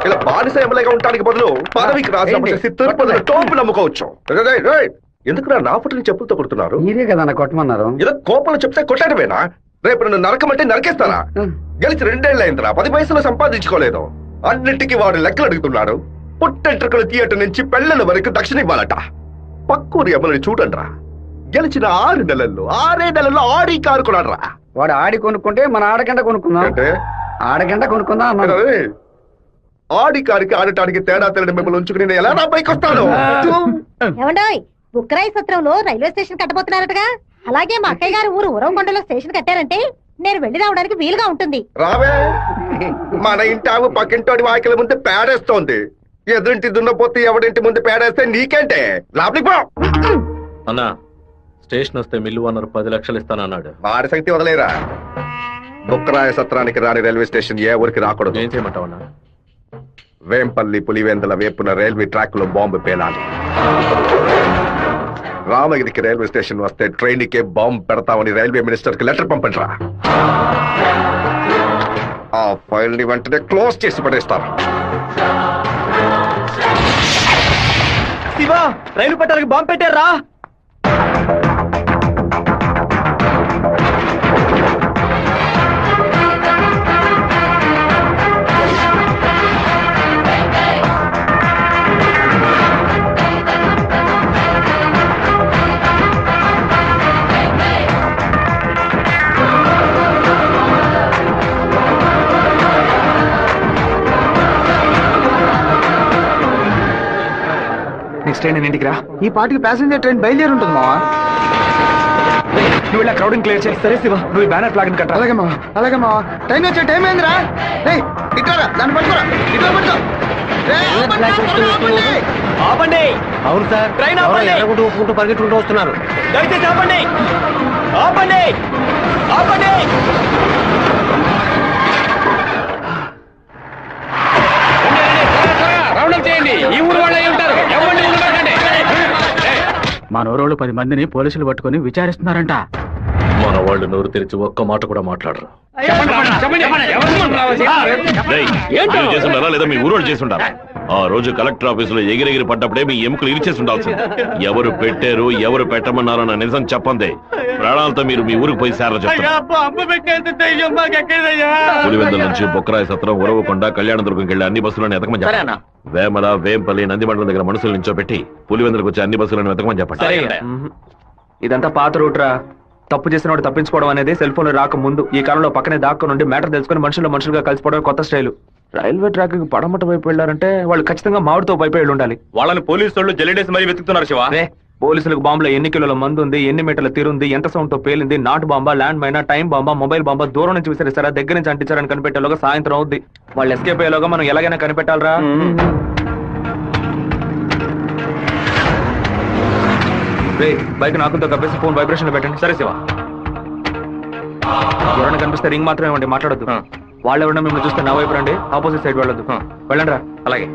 ఇలా బానిస ఎమ్మెల్యేగా ఉండడానికి బదులు పదవికి రాజీనామా చేసి తిరుపతిలో టోపు నమ్ముకోవచ్చు. ఎందుకు నా ఫోటోని చెప్పులతో కొడుతున్నారు? మీరే కదా కొట్టమన్నారు. ఏదో కోపంలో చెప్తే కొట్టడమేనా? రేపు నన్ను నరకమంటే నరకేస్తారా? గెలిచి 2 ఏళ్ళు అయిందిరా, 10 పైసలు సంపాదించుకోలేదు. అన్నింటికి వాడు లెక్కలు అడుగుతున్నాడు. పుట్టెంట్రుకల థియేటర్ నుంచి పెళ్లల వరకు దక్షిణ ఇవ్వాలట. పక్కూరి ఎమ్మెల్యే చూడండిరా, గెలిచిన 6 నెలల్లో ఆడి కారు కొన్నాడ్రా. వాడు ఆడి కొనుక్కుంటే మన ఆడగంట కొనుక్కుందాం అంటే ఆడగంట కొనుక్కుందాం అన్నాడు. ఆడి కారికి ఆడటానికి తేడా తెలియని మిమ్మల్ని ఉంచుకుని నేను ఎలా నా పైకి వస్తాను? ఏమండోయ్, బుక్కరాయి సత్రంలో రైల్వే స్టేషన్ కట్టబోతున్నారటగా. అలాగే మా అక్కయ్య గారు ఊరు ఉరవకొండలో స్టేషన్ కట్టారంటే నేను వెళ్లి రావడానికి వీలుగా ఉంటుంది. రావే, మన ఇంటి ఆవు పక్కింటోడి వాకిల ముందు పేడేస్తోంది. ఎదురింటి దున్నపోతే ఎవడింటి ముందు పేడేస్తే నీకేంటే? లోపలికి పో. అన్నా, స్టేషన్ వస్తే మిల్లు అన్నారు 10 లక్షలు ఇస్తానన్నాడు. వాడి శక్తి వదిలేరా. బుక్కరాయ సత్రానికి రాని రైల్వే స్టేషన్ ఏ ఊరికి రాకూడదు. ఏం చేయమంటావు అన్నా? వేంపల్లి పులివెందుల వేపున రైల్వే ట్రాక్ లో బాంబు పేలాలి. రామగిరికి రైల్వే స్టేషన్ వస్తే ట్రైన్ కే బాంబు పెడతామని రైల్వే మినిస్టర్ కి లెటర్ పంపండిరా. ఆ ఫైల్ ని వెంటనే క్లోజ్ చేసి పడేస్తారు. శివా, రైలు పట్టాలకు బాంబు పెట్టారా? నెక్స్ట్ ట్రైన్ నేను ఇంటికి రా. ఈ పాటికి ప్యాసింజర్ ట్రైన్ బయలుదేరి ఉంటుంది మావా. నువ్వు ఇలా క్రౌడింగ్ క్లియర్ చేయి. సరే శివ, నువ్వు బ్యానర్ ఫ్లాగ్ కట్ట. అలాగే మావా, అలాగే మావా. ట్రైన్ వచ్చే టైం ఏందిరా? ఇట్లా దాన్ని పట్టుకోరా, ఇట్లా పట్టుకో. ఆపండి. అవును సార్, ట్రైన్ ఆపండి. పరిగెట్టుకుంటూ వస్తున్నారు. దయచేసి ఆపండి, ఆపండి, ఆపండి. ఈ ఊరు వాళ్ళు ఉంటారు. మా నూరోళ్ళు 10 మందిని పోలీసులు పట్టుకుని విచారిస్తున్నారంట. మన వాళ్ళు నోరు తెరిచి ఒక్క మాట కూడా మాట్లాడరు. లేదా మీ ఊరోళ్ళు చేసి ఉండాలి. ఆ రోజు కలెక్టర్ ఆఫీసులో ఎగిరెగిరి పడ్డప్పుడే మీ ఎముకలు ఇరిచేసి ఉండాల్సింది. ఎవరు పెట్టారు, ఎవరు పెట్టమన్నారన్న నిజం చెప్పందే ప్రాణాలతో మీరు మీ ఊరికి పోయి సేర చెప్తారు. పులివెందుల నుంచి బొక్కరాయ సత్రం, ఉరవకొండ, కళ్యాణదుర్గంకి వెళ్ళి అన్ని బస్సులను ఎతకమని చెప్పండి. వేమల, వేంపల్లి, నందిమండలం దగ్గర మనుషులు నించోబెట్టి పులివెందులకు వచ్చే అన్ని బస్సులను వెతకమని చెప్పండి. ఇదంతా పాత రూట్ రా. తప్పు చేసిన వాడు తప్పించుకోవడం అనేది సెల్ ఫోన్ రాక ముందు. ఈ కాలంలో పక్కనే దాక్కు నుండి మ్యాటర్ తెలుసుకుని మనుషులుగా కలిసిపోవడం కొత్త స్టైల్. రైల్వే ట్రాక్ కి పడమట వైపు వెళ్ళారంటే వాళ్ళు ఖచ్చితంగా మామిడితో వైపు వెళ్ళి ఉండాలి. వాళ్ళని పోలీసులు జల్లెడేసి మరీ వెతుకుతున్నారు శివ. పోలీసులకు బాంబులో ఎన్ని కిలోల మందు ఉంది, ఎన్ని మీటర్ల తీరుంది, ఎంత సౌండ్ తో పేలింది, నాటు బాంబా, ల్యాండ్ మైనా, టైం బాంబా, మొబైల్ బాంబా దూరం నుంచి విసిరిస్తారా, దగ్గర నుంచి అంటించారని కనిపెట్టేలోగా సాయంత్రం అవుద్ది. వాళ్ళు ఎస్కేప్ అయ్యేలోగా మనం ఎలాగైనా కనిపెట్టాలరా. బైక్ నాకుతో కప్పేసి ఫోన్ వైబ్రేషన్ పెట్టండి. సరే శివ. ఎవరైనా కనిపిస్తే రింగ్ మాత్రమే ఇవ్వండి, మాట్లాడొద్దు. వాళ్ళు ఎవరైనా మిమ్మల్ని చూస్తే నా వైపు రండి, ఆపోజిట్ సైడ్ వెళ్ళొద్దు. వెళ్ళండి రా. అలాగే.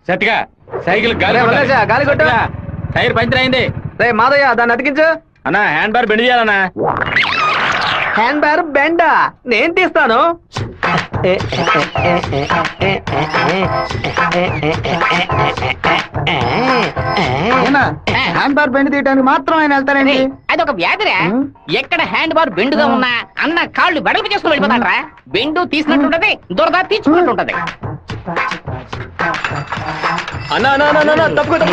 సత్తిగా సైకిల్ గాలి గాలి కొట్టు. టైర్ పంచర్ అయింది. రే మాదయ్య దాన్ని అతికించు. అన్నా హ్యాండ్ బార్ బెండ్ చేయాలన్నా. హ్యాండ్ బ్యార్ బెండా నేను తీస్తాను. హ్యాండ్ బార్ బెండ్ తీయడానికి మాత్రం ఆయన వెళ్తారండి. అదొక వ్యాధిరా. ఎక్కడ హ్యాండ్ బార్ బెండుగా ఉన్నా అన్న కాళ్ళు వెడల్పు చేసుకుని వెళ్ళిపోతాడరా. బెండు తీసినట్టుంటది, దురద తీర్చుకున్నట్టుంటది. అన్నా అన్నా అన్నా తప్పుకో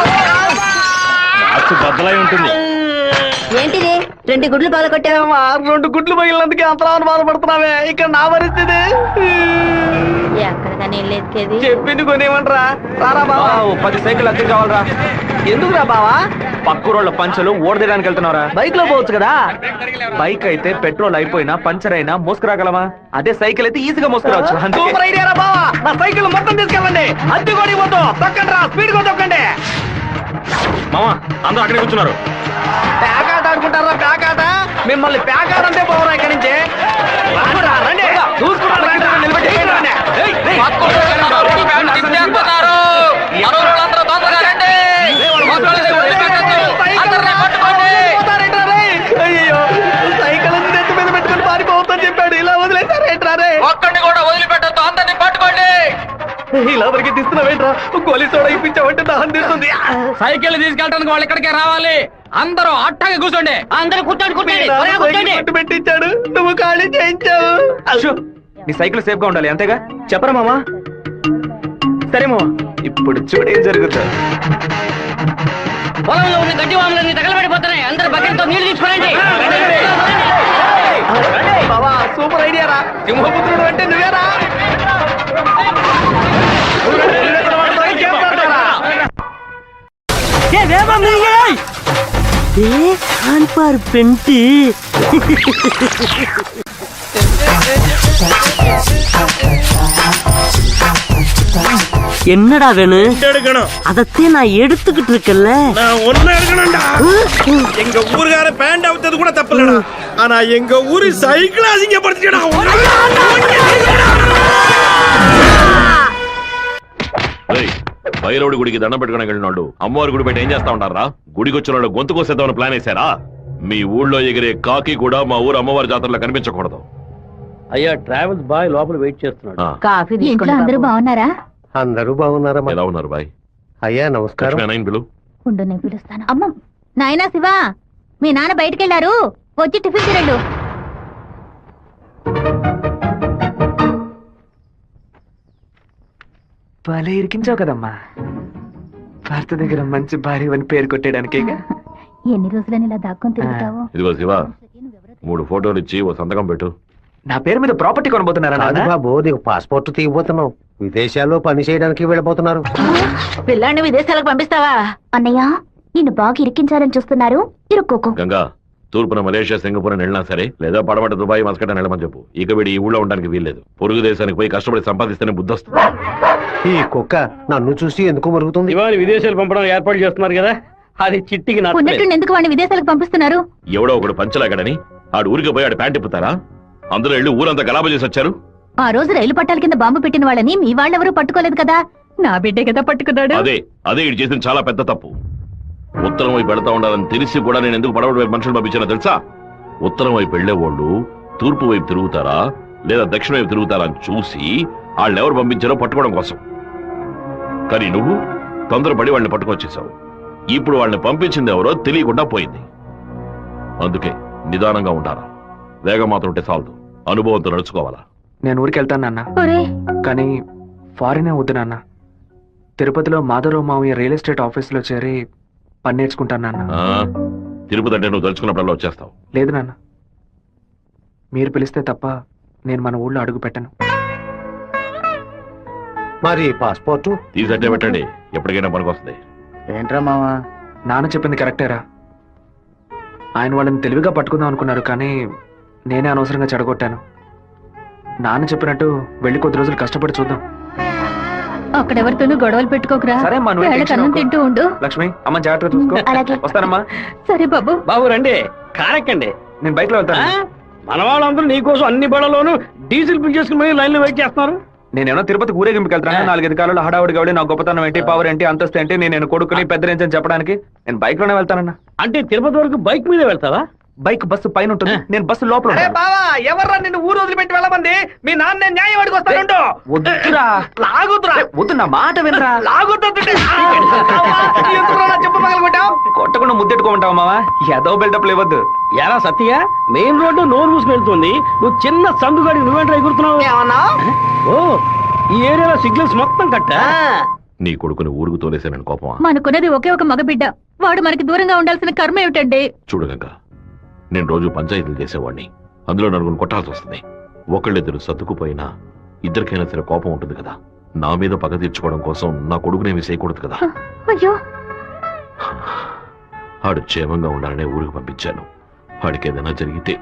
మార్చు బద్దలై ఉంటుంది. ఏంటిది 2 గుడ్లు బాగా కొట్టావు? 2 గుడ్లు పగిలినందుకే అంతలా బాధపడుతున్నావే. ఇక్కడ నా పరిస్థితి ఎక్కడికని వెళ్ళేది? చెప్పింది కొనేమంటరా. రారా బావా 10 సైకిల్ అద్దె కావాలరా. ఎందుకురా బావా? పక్కూరోళ్ళ పంచలు ఓడదేయడానికి వెళ్తున్నారా? బైక్ లో పోవచ్చు కదా. బైక్ అయితే పెట్రోల్ అయిపోయినా పంచర్ అయినా మోసుకురాగలమా? అదే సైకిల్ అయితే ఈజీగా మోసుకురావచ్చు. సూపర్ ఐడియా రా బావా. నా సైకిల్ మొత్తం తీసుకెళ్ళండి. అద్దె కూడా ఇవ్వద్దు. తొక్కండి రా, స్పీడ్ గా తొక్కండి. మామా అందరూ అక్కడే కూర్చున్నారు. ప్యాకాట ఆడుకుంటారా? ప్యాకాట మిమ్మల్ని ప్యాకాట అంటే పోవరా ఇక్కడి నుంచి. రండి చూసుకుంటారు. అయ్యో సైకిల్ నెత్తి మీద పెట్టుకుని పారిపోవద్దని చెప్పాడు. ఇలా వదిలేసారేంట్రారే? ఒక్కడిని కూడా వదిలిపెట్టద్దు, అందరినీ పట్టుకోండి. ఇలా వరకు తీస్తున్నావేంట్రా? గోలీ సోడా ఇప్పించావంటే దాహం తీస్తుంది. సైకిల్ తీసుకెళ్ళడానికి వాళ్ళు ఇక్కడికే రావాలి. అందరూ అట్టాగా కూర్చోండి. అందరూ కూర్చోండి, కూర్చోండి, త్వరగా కూర్చోండి. కొట్టు పెట్టించాడు, నువ్వు ఖాళీ చేయించావు. నీ సైకిల్ సేఫ్ గా ఉండాలి అంతేగా. చెప్పరా మామా? సరే మామా. ఇప్పుడు చూడేం జరుగుతుంది. పొలంలో ఉన్న గడ్డి వాములన్నీ తగలబడిపోతున్నాయి. అందరూ బకెట్తో నీళ్లు తీసుకోండి. బాబా సూపర్ ఐడియా రా. సింహపుత్రుడు అంటే నువ్వేరా? என்னடா வேணும்? அதத்தே நான் எடுத்துக்கிட்டு இருக்கேன்ல. நான் ஒண்ணு இருக்கணும்டா. எங்க ஊருக்கார பேண்ட் அவுத்தது கூட தப்பில்லடா. ஆனா எங்க ஊரு சைக்கிள் அசிங்கப்படுத்திடா. భైరవుడి గుడికి దండం పెట్టుకుని వెళ్ళినాడు. అమ్మవారి గుడి పెట్టి ఏం చేస్తా ఉంటారా? గుడికి వచ్చిన వాళ్ళు గొంతు కోసేద్దామని ప్లాన్ వేశారా? మీ ఊళ్ళో ఎగిరే కాకి కూడా మా ఊరు అమ్మవారి జాతరలో కనిపించకూడదు. అయ్యా ట్రావెల్స్ బాయ్ లోపల వెయిట్ చేస్తున్నాడు. కాఫీ ఇంట్లో అందరూ బాగున్నారా? అందరూ బాగున్నారమ్మా. ఎలా ఉన్నారు బాయ్? అయ్యా నమస్కారం. లక్ష్మీ పిలు. ఉండు నేను పిలుస్తాను. అమ్మ నాయనా శివ, మీ నాన్న బయటకెళ్లారు, వచ్చి టిఫిన్ తినండు. భలే ఇరికించావు కదమ్మా. భర్త దగ్గర మంచి భార్య అని పేరు కొట్టేయడానికేగా. ఎన్ని రోజులని ఇలా దాక్కుని తిరుగుతావు? ఇదిగో శివ, 3 ఫోటోలు ఇచ్చి ఓ సంతకం పెట్టు. నా పేరు మీద ప్రాపర్టీ కొనబోతున్నారా? కాదు బాబు, నీకు పాస్పోర్ట్ తీయబోతున్నావు. విదేశాల్లో పని చేయడానికి వెళ్ళబోతున్నారు. పిల్లాన్ని విదేశాలకు పంపిస్తావా? అన్నయ్య నిన్ను బాగా ఇరికించాలని చూస్తున్నారు, ఇరుక్కోకు. గంగా, తూర్పున మలేషియా, సింగపూర్ అని వెళ్ళినా సరే, లేదా పడమట దుబాయ్, మస్కట్ అని వెళ్ళమని చెప్పు. ఇక వీడి ఈ ఊళ్ళో ఉండడానికి వీల్లేదు. పొరుగు దేశానికి పోయి కష్టపడి సంపాదిస్తేనే బుద్ధి వస్తుంది. ఈ కుక్క నన్ను చూసి ఎందుకు మరుగుతుంది? ఇవాళ విదేశాలు పంపడం ఏర్పాటు చేస్తున్నారు కదా, అది చిట్టికి ఉన్నట్టుండి ఎందుకు వాడిని విదేశాలకు పంపిస్తున్నారు? ఎవడో ఒకడు పంచలాగడని ఆడు ఊరికి పోయి ఆడు ప్యాంట్ ఇప్పుతారా? అందులో వెళ్ళి ఊరంతా గలాబా చేసి వచ్చారు. ఆ రోజు రైలు పట్టాల కింద బాంబు పెట్టిన వాళ్ళని మీ వాళ్ళెవరూ పట్టుకోలేదు కదా. నా బిడ్డే కదా పట్టుకున్నాడు. అదే ఇటు చేసిన చాలా పెద్ద తప్పు. ఉత్తరం వైపు వెళతా ఉండాలని తెలిసి కూడా నేను ఎందుకు పడవడి వైపు మనుషులు పంపించానో తెలుసా? ఉత్తరం వైపు వెళ్లేవాళ్ళు తూర్పు వైపు తిరుగుతారా లేదా దక్షిణ వైపు తిరుగుతారా అని చూసి వాళ్ళెవరు పంపించారో పట్టుకోవడం కోసం. కానీ నువ్వు తొందరపడి వాళ్ళని పట్టుకొచ్చేసావు. ఇప్పుడు వాళ్ళని పంపించింది ఎవరో తెలియకుండా పోయింది. అందుకే నిదానంగా ఉండాలా. వేగం మాత్రం ఉంటే చాలదు, అనుభవంతో నడుచుకోవాలా. నేను ఊరికి వెళ్తాను నాన్న, ఒరే కానీ ఫారినే వద్దు నాన్న. తిరుపతిలో మాధవరావు మావయ్య రియల్ ఎస్టేట్ ఆఫీసులో చేరి పని నేర్చుకుంటాను నాన్న. ఆ, తిరుపతి అంటే నువ్వు తలుచుకున్నప్పుడల్లా వచ్చేస్తావు. లేదు నాన్న, మీరు పిలిస్తే తప్ప నేను మన ఊళ్ళో అడుగు పెట్టను. మరి పాస్పోర్టు తీసట్టే పెట్టండి, ఎప్పటికైనా పనికి వస్తుంది. ఏంట్రా మావా? నాన్న చెప్పింది కరెక్టేరా. ఆయన వాళ్ళని తెలివిగా పట్టుకుందాం అనుకున్నారు, కానీ నేనే అనవసరంగా చెడగొట్టాను. నాన్న చెప్పినట్టు వెళ్ళి కొద్ది రోజులు కష్టపడి చూద్దాం. అక్కడెవరితోనూ గొడవలు పెట్టుకోకరా. సరే అమ్మా, నువ్వు వేళకి టెన్షన్ అన్నం అవ్వకు. తింటూ ఉండు. లక్ష్మి, అమ్మ జాగ్రత్తగా చూసుకో. అలాగే. వస్తానమ్మా. సరే బాబు. బాబు రండి, కారెక్కండి. నేను బైక్ లో వెళ్తాను. మన వాళ్ళందరూ నీకోసం అన్ని బళ్ళలోనూ డీజిల్ ఫిల్ చేసుకుని లైన్ లో వెయిట్ చేస్తున్నారు. నేనేమో తిరుపతి ఊరేగింపుకి వెళ్తాను. 4-5 కాలంలో హడావుడిగా వెళ్ళి నా గొప్పతనం ఏంటి, పవర్ ఏంటి, అంతస్తు ఏంటి, నేను కొడుకుని పెద్ద రేంజ్ అని చెప్పడానికి నేను బైక్ లోనే వెళ్తానన్నా. అంటే తిరుపతి వరకు బైక్ మీద వెళ్తావా? బైక్ బస్సు పైన ఉంటుంది, నేను బస్సు లోపల ఉంటాను. బావా ఎవర్రా నిన్ను ఊరు వదిలిపెట్టి వెళ్ళమంది? మీ నాన్న న్యాయం అడిగి వస్తానుండు. వద్దురా, లాగుతురా, వద్దు, నా మాట వినరా. చెప్పు పగలగొట్టావు. కొట్టకుండా ముద్దెట్టుకోమంటావు మావా? ఏదో బిల్డప్ లేవద్దు. ఎరా సత్య, మెయిన్ రోడ్డు నోరు మూసుకు వెళ్తుంది, నువ్వు చిన్న సందుగాడి నువ్వేంట్రా ఎగురుతున్నావు? ఓ, ఈ ఏరియాలో సిగ్నల్స్ మొత్తం కట్టా. నీ కొడుకుని ఊరుకు తోలేసానని కోపమా? మనకున్నది ఒకే ఒక మగబిడ్డ, వాడు మనకి దూరంగా ఉండాల్సిన కర్మ ఏమిటండి? చూడు గంగ, నేను రోజు పంచాయతీలు చేసేవాడిని, అందులో నలుగురు కొట్టాల్సి వస్తుంది. ఒకళ్ళిద్దరు సర్దుకుపోయినా ఇద్దరికైనా సరే కోపం ఉంటుంది కదా. నా మీద పగ తీర్చుకోవడం కోసం నా కొడుకునేమి చేయకూడదు కదా. అయ్యో, ఆడు క్షేమంగా ఉండాలనే ఊరికి పంపించాను. వాడికి ఏదైనా జరిగితే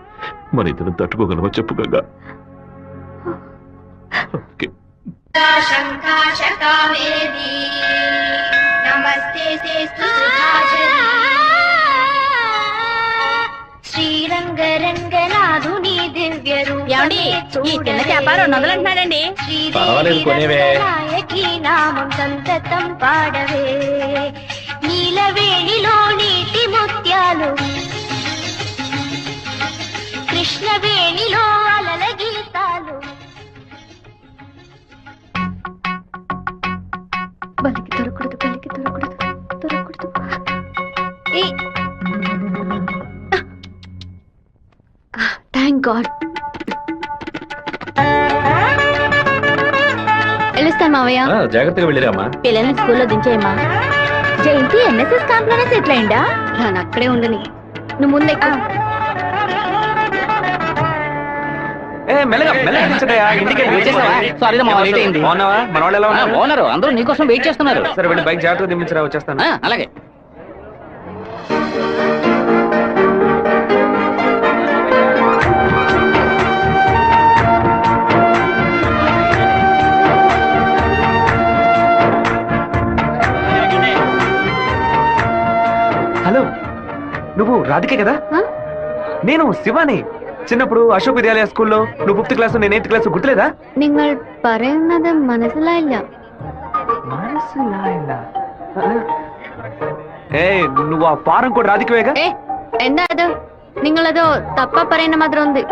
మన ఇద్దరు తట్టుకోగలవా చెప్పు గంగా? శ్రీరంగరంగనాథుని దివ్య రూపమే చూడవే. 200 అంటున్నాడండి. పర్వాలేదు, కొనేవే. నామం సంతతం పాడవే. నీలవేణిలో నీటి ముత్యాలు, కృష్ణవేణిలో అలల గీతాలు. బలికి దొరకూడదు, బలికి దొరకూడదు, దొరకూడదు. Thank God. వెళ్ళిస్తాను మావయ్య. జాగ్రత్తగా వెళ్ళిరామా. పిల్లల్ని స్కూల్లో దించేయమ్మా. జయంతి ఎన్ఎస్ఎస్ క్యాంప్ లోనే సెటిల్ అయిందా? నేను అక్కడే ఉండని, నువ్వు ముందే. సారీ మా లేట్ అయింది. బాగున్నావా? మన వాళ్ళు ఎలా ఉన్నారు? ఓనరు అందరూ నీకోసం వెయిట్ చేస్తున్నారు. సరే వెళ్ళి బైక్ జాగ్రత్తగా దింపించరా, వచ్చేస్తాను. అలాగే. హలో, నువ్వు రాధికే కదా? నేను శివాని. చిన్నప్పుడు అశోక్ విద్యాలయ స్కూల్లో నువ్వు 5th క్లాస్, నేను 8th క్లాస్, గుర్తులేదా? നിങ്ങൾ പറയുന്നത് മനസ്സിലായില്ല. ఏ నువ్వు ఆ ఫారం కూడా రాధికవేగా? എന്താ അത്? നിങ്ങളത് തപ്പ പറയുന്ന മാത്രം ഉണ്ട്.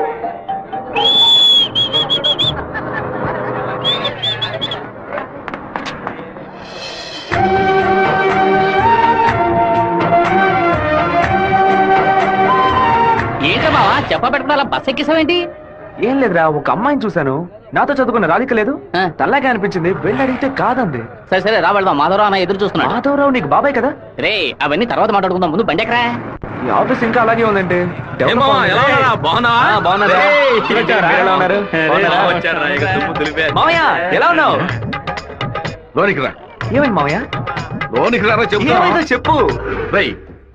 ఏంటో బావా చెప్పబెట్టుకుని అలా బస్ ఎక్కేసావేంటి? ఏం లేదురా, ఒక అమ్మాయిని చూశాను, నాతో చదువుకున్న రాధిక లేదు, తల్లాగా అనిపించింది, వెళ్ళి అడిగితే కాదంది. సరే సరే రా వెళ్దాం, మాధవరావు అన్న ఎదురు చూస్తున్నాడు. మాధవరావు నీకు బాబాయ్ కదా? రే అవన్నీ తర్వాత మాట్లాడుకుందాం, ముందు బండి ఎక్కరా. ఈ ఆఫీస్ ఇంకా అలాగే ఉందంటే. మామయ్య ఎలా ఉన్నావు? లోనికి రా, ఏమైంది మామయ్య? లోనికి రా ఏమైందో చెప్పు. రేయ్,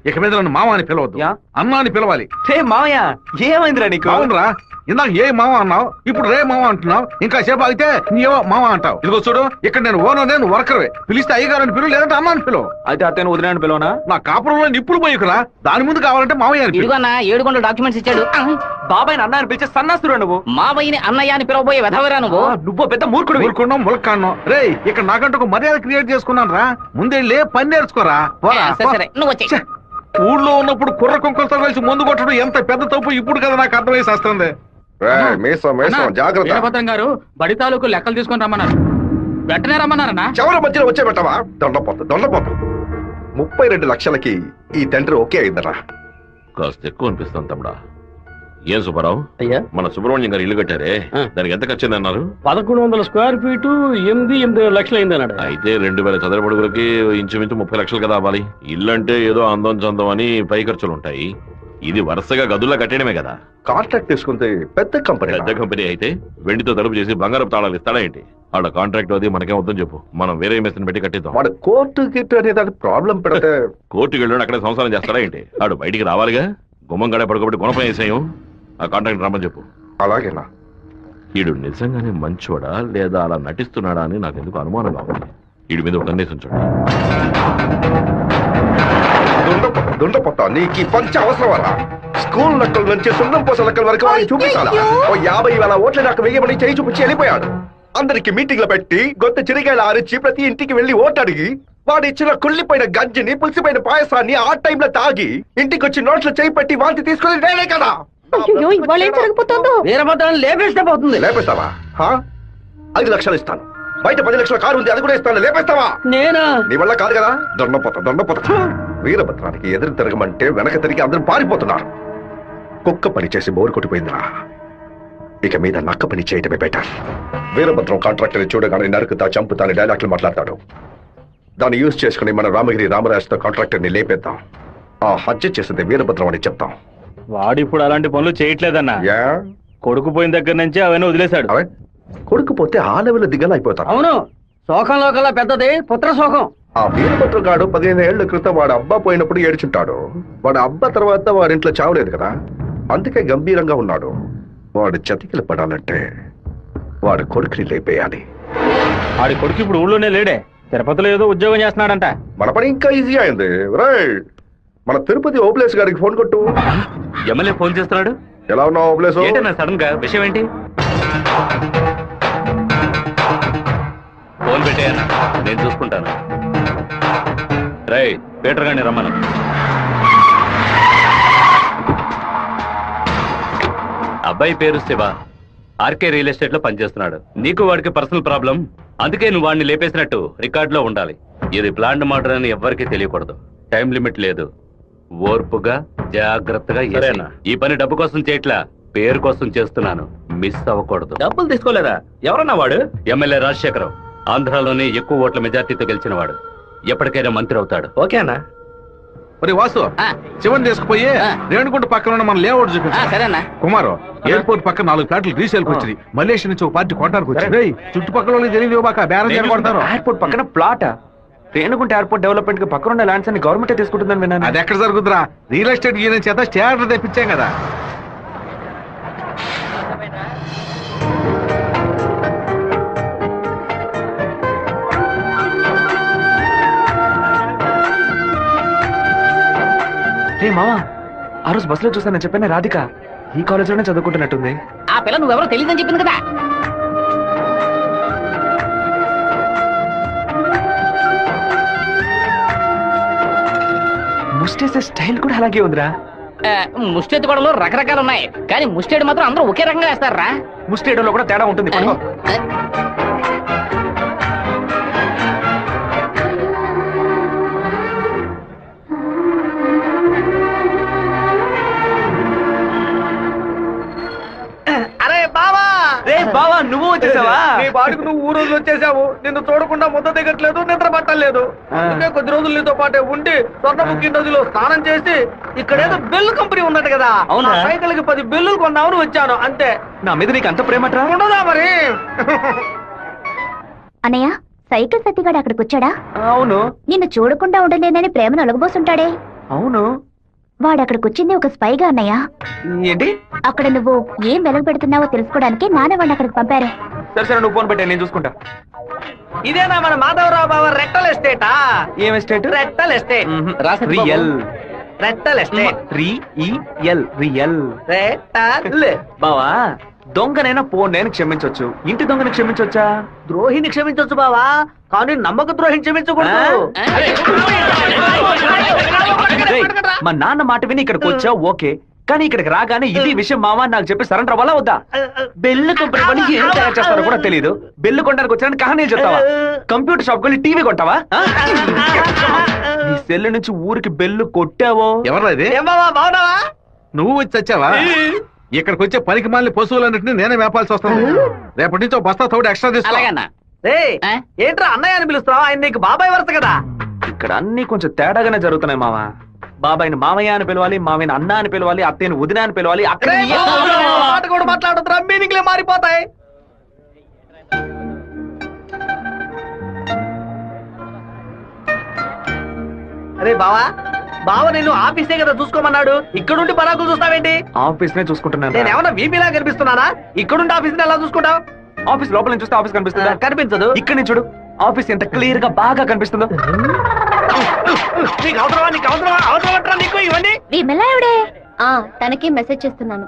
ఇక మీద నన్ను మామ అని పిలవద్దు, అమ్మ అని పిలవాలి. హే మామయ్య, ఏమైందిరా నీకు? అవునరా, ఇందాక ఏ మామ అన్నావు, ఇప్పుడు రే మామ అంటున్నావు, ఇంకా సేపు ఆగితే నీవో మామ అంటావు. ఇదిగో చూడు, ఇక్కడ నేను ఓనర్, నేను వర్కర్వే. పిలిస్తే అయ్యగారని పిలువు, లేదంటే అమ్మ అని పిలువు. అయితే అతను వదిలేని పిలవనా? నా కాపురంలో నిప్పులు పోయికురా, దాని ముందు కావాలంటే మామయ్య అని పిలువు. ఇదిగో అన్న 7 గంటల డాక్యుమెంట్స్ ఇచ్చాడు. బాబాయ్ అన్న అని పిలిచే సన్నాసురా నువ్వు. మావయ్యని అన్నయ్య అని పిలవబోయే వెధవరా నువ్వు. నువ్వు పెద్ద మూర్ఖుడు. ఊరుకున్నాం, ములక్కాన్నాం. రే, ఇక్కడ నాకంటూ ఒక మర్యాద క్రియేట్ చేసుకున్నాను రా, ముందెళ్ళే పని నేర్చుకోరా. సరే నువ్వు వచ్చే. ఊళ్ళో ఉన్నప్పుడు కుర్ర కుంకులతో కలిసి ముందు కొట్టడం ఎంత పెద్ద తప్పు ఇప్పుడు కదా నాకు అర్థమై వస్తుంది. జాగ్రత్త. వీరభద్రం గారు బడి తాలూకు లెక్కలు తీసుకొని రమ్మన్నారు, వెంటనే రమ్మన్నారన్నా. చివరి మధ్యలో వచ్చే పెట్టవా? దొండపోతు 32 లక్షలకి ఈ తండ్రి ఓకే అయిందరా. కాస్త ఎక్కువ అనిపిస్తాను తమ్ముడా. ఏం సుబ్బారావు, అయ్యా మన సుబ్రహ్మణ్యం గారు ఇల్లు కట్టారే, దానికి ఎంత ఖర్చు అన్నారు? 1100 స్క్వేర్ ఫీట్ 8 లక్షలు అయింది అన్నాడు. అయితే 2000 చదరపు అడుగులకి ఇంచుమించు 30 లక్షలు కదా అవ్వాలి. ఇల్లు అంటే ఏదో అందం చందం అని పై ఖర్చులు ఉంటాయి, ఇది వరుసగా గదుల్లా కట్టడమే కదా. కాంట్రాక్ట్ తీసుకుంటే పెద్ద కంపెనీ అయితే వెండితో తలుపు చేసి బంగారపు తాళాలు ఇస్తాడా ఏంటి? వాళ్ళ కాంట్రాక్ట్ అది మనకేం వద్దని చెప్పు, మనం వేరే మేస్త్రిని పెట్టి కట్టిద్దాం. వాడు కోర్టు గిట్టు అనే దాని ప్రాబ్లం పెడితే కోర్టుకి వెళ్ళి అక్కడే సంసారం చేస్తాడా ఏంటి? వాడు బయటికి రావాలిగా, గుమ్మం గడే పడుకోబెట్టి గుణపం వేసేయం. ఆ కాంట్రాక్ట్ రమ్మని చెప్పు. అలాగేనా? వీడు నిజంగానే మంచోడా లేదా అలా నటిస్తున్నాడా అని నాకు ఎందుకు అనుమానంగా ఉంది. వీడి మీద ఒక కన్నేసి ఉంచండి. దుండపోతా నీకు ఈ పంచ అవసరమరా? స్కూల్ లెక్కల నుంచి సున్నం పోస లెక్కల వరకు వాడిని చూపించాలా? ఓ 50,000 ఓట్లు నాకు వెయ్యమని చేయి చూపించి వెళ్ళిపోయాడు. అందరికి మీటింగ్లు పెట్టి గొంత చిరిగాయలు ఆరించి ప్రతి ఇంటికి వెళ్లి ఓటు అడిగి వాడు ఇచ్చిన కుళ్ళిపోయిన గంజిని పులిసిపోయిన పాయసాన్ని ఆ టైంలో తాగి ఇంటికి వచ్చి నోట్లో చేయి పెట్టి వాంతి తీసుకుని నేనే కదా. అయ్యో ఇవాళ ఏం జరగబోతోందో? వీరభద్రాన్ని లేపేస్తే పోతుంది. లేపేస్తావా? 5 లక్షలు ఇస్తాను. బయట 10 లక్షల కారు ఉంది, అది కూడా ఇస్తాను. లేపేస్తావా? నేనా? నీ వల్ల కాదు కదా. దొండపోతా వీరభద్రానికి ఎదురు తిరగమంటే వెనక తిరిగి అందరూ పారిపోతున్నారు. కుక్క పని చేసి బోరు కొట్టిపోయిందిరా. ఇక మీద నక్క పని చేయటమే బెటర్. వీరభద్రం కాంట్రాక్టర్ చూడగానే నరుకుతా చంపుతాని డైలాగ్లు మాట్లాడతాడు. దాన్ని యూజ్ చేసుకుని మన రామగిరి రామరాజుతో కాంట్రాక్టర్ ని లేపేద్దాం. ఆ హత్య చేసింది వీరభద్రం అని చెప్తాం. వాడు ఇప్పుడు అలాంటి పనులు చేయట్లేదన్నా. యా కొడుకు పోయిన దగ్గర నుంచి అవన్నీ వదిలేశాడు. అవే కొడుకు పోతే ఆ లెవెల్ దిగలైపోతాడు. అవును, శోకంలో కల్లా పెద్దది పుత్ర శోకం. ఆ వీరభద్రం గాడు 15 ఏళ్ల క్రితం వాడు అబ్బా పోయినప్పుడు ఏడ్చుంటాడు. వాడు అబ్బా తర్వాత వాడింట్లో చావలేదు కదా, అందుకే గంభీరంగా ఉన్నాడు. వాడు చతికిలు పడాలంటే వాడు కొడుకుని లేపేయాలి. ఆడి కొడుకు ఇప్పుడు ఊళ్ళోనే లేడే, తిరుపతిలో ఏదో ఉద్యోగం చేస్తున్నాడంట. మన పని ఇంకా ఈజీ అయింది. రైట్, మన తిరుపతి ఓప్లేస్ గారికి ఫోన్ కొట్టు. ఎమ్మెల్యే ఫోన్ చేస్తున్నాడు. ఎలా ఉన్నావు ఓప్లేస్? సడన్ గా విషయం ఏంటి? ఫోన్ పెట్టేయన్నా, నేను చూసుకుంటాను. రై పీటర్ గారిని రమ్మను. అబ్బాయి పేరు శివ, ఆర్కే రియల్ ఎస్టేట్ లో పనిచేస్తున్నాడు. నీకు వాడికి పర్సనల్ ప్రాబ్లం, అందుకే నువ్వు వాడిని లేపేసినట్టు రికార్డ్ లో ఉండాలి. ఇది ప్లాన్డ్ మర్డర్ అని ఎవ్వరికీ తెలియకూడదు. టైం లిమిట్ లేదు. ఓర్పుగా జాగ్రత్తగా. ఈ పని డబ్బు కోసం చేయట్లా, పేరు కోసం చేస్తున్నాను. మిస్ అవ్వకూడదు. డబ్బులు తీసుకోలేదా? ఎవరన్నా వాడు? ఎమ్మెల్యే రాజశేఖరం, ఆంధ్రాలోనే ఎక్కువ ఓట్ల మెజార్టీతో గెలిచిన వాడు. ఎప్పటికైనా మంత్రి అవుతాడు. ఓకేనా? మరి వాసు, శివన్ తీసుకుపోయి రేణుగుంట పక్కన ఉన్న మన లేఅవుట్ చూపించు. సరేనా కుమారు, ఎయిర్పోర్ట్ పక్కన 4 ప్లాట్లు రీసేల్ వచ్చింది. మలేషియా నుంచి ఒక పార్టీ కొట్టడానికి వచ్చింది. చుట్టుపక్కల వాళ్ళకి తెలియదు బాక బేరం చేయబడతారు. ఎయిర్పోర్ట్ పక్కన ప్లాట్, రేణుగుంట ఎయిర్పోర్ట్ డెవలప్మెంట్ కి పక్కన ఉన్న ల్యాండ్స్ అన్ని గవర్నమెంట్ తీసుకుంటుందని విన్నాను. అది ఎక్కడ జరుగుతురా? రియల్ ఎస్టేట్ యూనియన్ చేత స్టాండర్డ్ తెప్పించాం కదా. మావా, ఆ రోజు బస్సులో చూసానని చెప్పాను రాధిక, ఈ కాలేజ్ లోనే చదువుకుంటున్నట్టుంది. ఆ పిల్ల నువ్వెవరో తెలియదని చెప్పింది కదా. ముస్టేసే స్టైల్ కూడా అలాగే ఉందిరా. ముష్టెత్తు గొడవలు రకరకాలు ఉన్నాయి, కానీ ముష్టేడు మాత్రం అందరూ ఒకే రకంగా వేస్తారా? ముస్టేడోలో కూడా తేడా ఉంటుంది. బావా, నువ్వు వచ్చేసావా? నీ బాడుకు నువ్వు ఊరోజు వచ్చేసావు. నిన్ను చూడకుండా ముద్ద దిగట్లేదు, నిద్ర పట్టలేదు. అందుకే కొద్ది రోజులు నీతో పాటే ఉండి స్వర్ణముఖి నదిలో స్నానం చేసి ఇక్కడేదో బెల్లు కంపెనీ ఉన్నట్టు కదా, అవునా? సైకిల్ కి 10 బిల్లులు కొన్నామని వచ్చాను అంతే. నా మీద నీకు అంత ప్రేమట్రా? ఉండదా మరి? అన్నయ్య, సైకిల్ సత్తిగాడు అక్కడికి వచ్చాడా? అవును. నిన్ను చూడకుండా ఉండలేనని ప్రేమను ఒలగబోసుంటాడే. అవును. వాడు అక్కడికి వచ్చింది ఒక స్పైగా అన్నయ్య. ఏంటి? అక్కడ నువ్వు ఏం వెలగ పెడుతున్నావో తెలుసుకోవడానికి నాన్న వాడిని అక్కడికి పంపారే. సరే సరే, నువ్వు ఫోన్ పెట్టా, నేను చూసుకుంటా. ఇదేనా మన మాధవరావు బావ రెట్టల్ ఎస్టేటా? ఏం ఎస్టేట్? రెట్టల్ ఎస్టేట్. రియల్. రెట్టల్ ఎస్టేట్. రియల్. రెట్టల్. బావా, దొంగనైనా నేను క్షమించొచ్చు, ఇంటి దొంగని క్షమించొచ్చా? ద్రోహిని క్షమించొచ్చు బావా, కానీ నమ్మక ద్రోహిని క్షమించకూడదు. రేయ్, మా నాన్న మాట విని ఇక్కడికి వచ్చావు ఓకే, కానీ ఇక్కడికి రాగానే ఇది విషయం మావా నాకు చెప్పి సరెండర్ అవ్వాలా వద్దా? బెల్లు కంపెనీ వాళ్ళు ఏం తయారు చేస్తారో కూడా తెలియదు. బెల్లు కొనడానికి వచ్చానని కహానీలు చెప్తావా? కంప్యూటర్ షాప్ కొని టీవీ కొంటావా? నీ సెల్ నుంచి ఊరికి బెల్లు కొట్టావో? ఎవరా ఇది? ఏం బావా, బావున్నావా? నువ్వు వచ్చి వచ్చావా? ఇక్కడికి వచ్చే పనికి మాలిన పశువులన్నింటినీ నేనే మేపాల్సి వస్తుంది. రేపటి నుంచి ఒక బస్తా తోడు ఎక్స్ట్రా తీసుకో. అలాగన్నా రేయ్ ఆ? ఏంట్రా అన్నయ్య అని పిలుస్తావు? ఆయన నీకు బాబాయ్ వరుస కదా. ఇక్కడ అన్ని కొంచెం తేడాగానే జరుగుతున్నాయి మామ. బాబాయిని మామయ్య అని పిలవాలి, మామయ్యని అన్న అని పిలవాలి, అత్తయ్యని వదిన అని పిలవాలి. అక్కడ రేయ్, మాట కూడా మాట్లాడుతున్నా, మీనింగ్లే మారిపోతాయి. అరే బావా, బావ నేను ఆఫీసే కదా చూసుకోమన్నాడు, ఇక్కడుండి పరాకులు చూస్తావేంటి? ఆఫీస్ నే చూసుకుంటున్నాను. నేను ఏమన్నా వీపీలా కనిపిస్తున్నానా? ఇక్కడుండి ఆఫీస్ ఎలా చూసుకుంటావు? ఆఫీస్ లోపల నుంచి చూస్తే ఆఫీస్ కనిపిస్తుందా? కనిపించదు. ఇక్కడ నుంచి చూడు, ఆఫీస్ ఎంత క్లియర్ గా బాగా కనిపిస్తుందో. నీకు అవసరమా? నీకు అవసరమా? అవసరమట్రా నీకు ఇవన్నీ? విమలా ఎవడే? తనకి మెసేజ్ చేస్తున్నాను.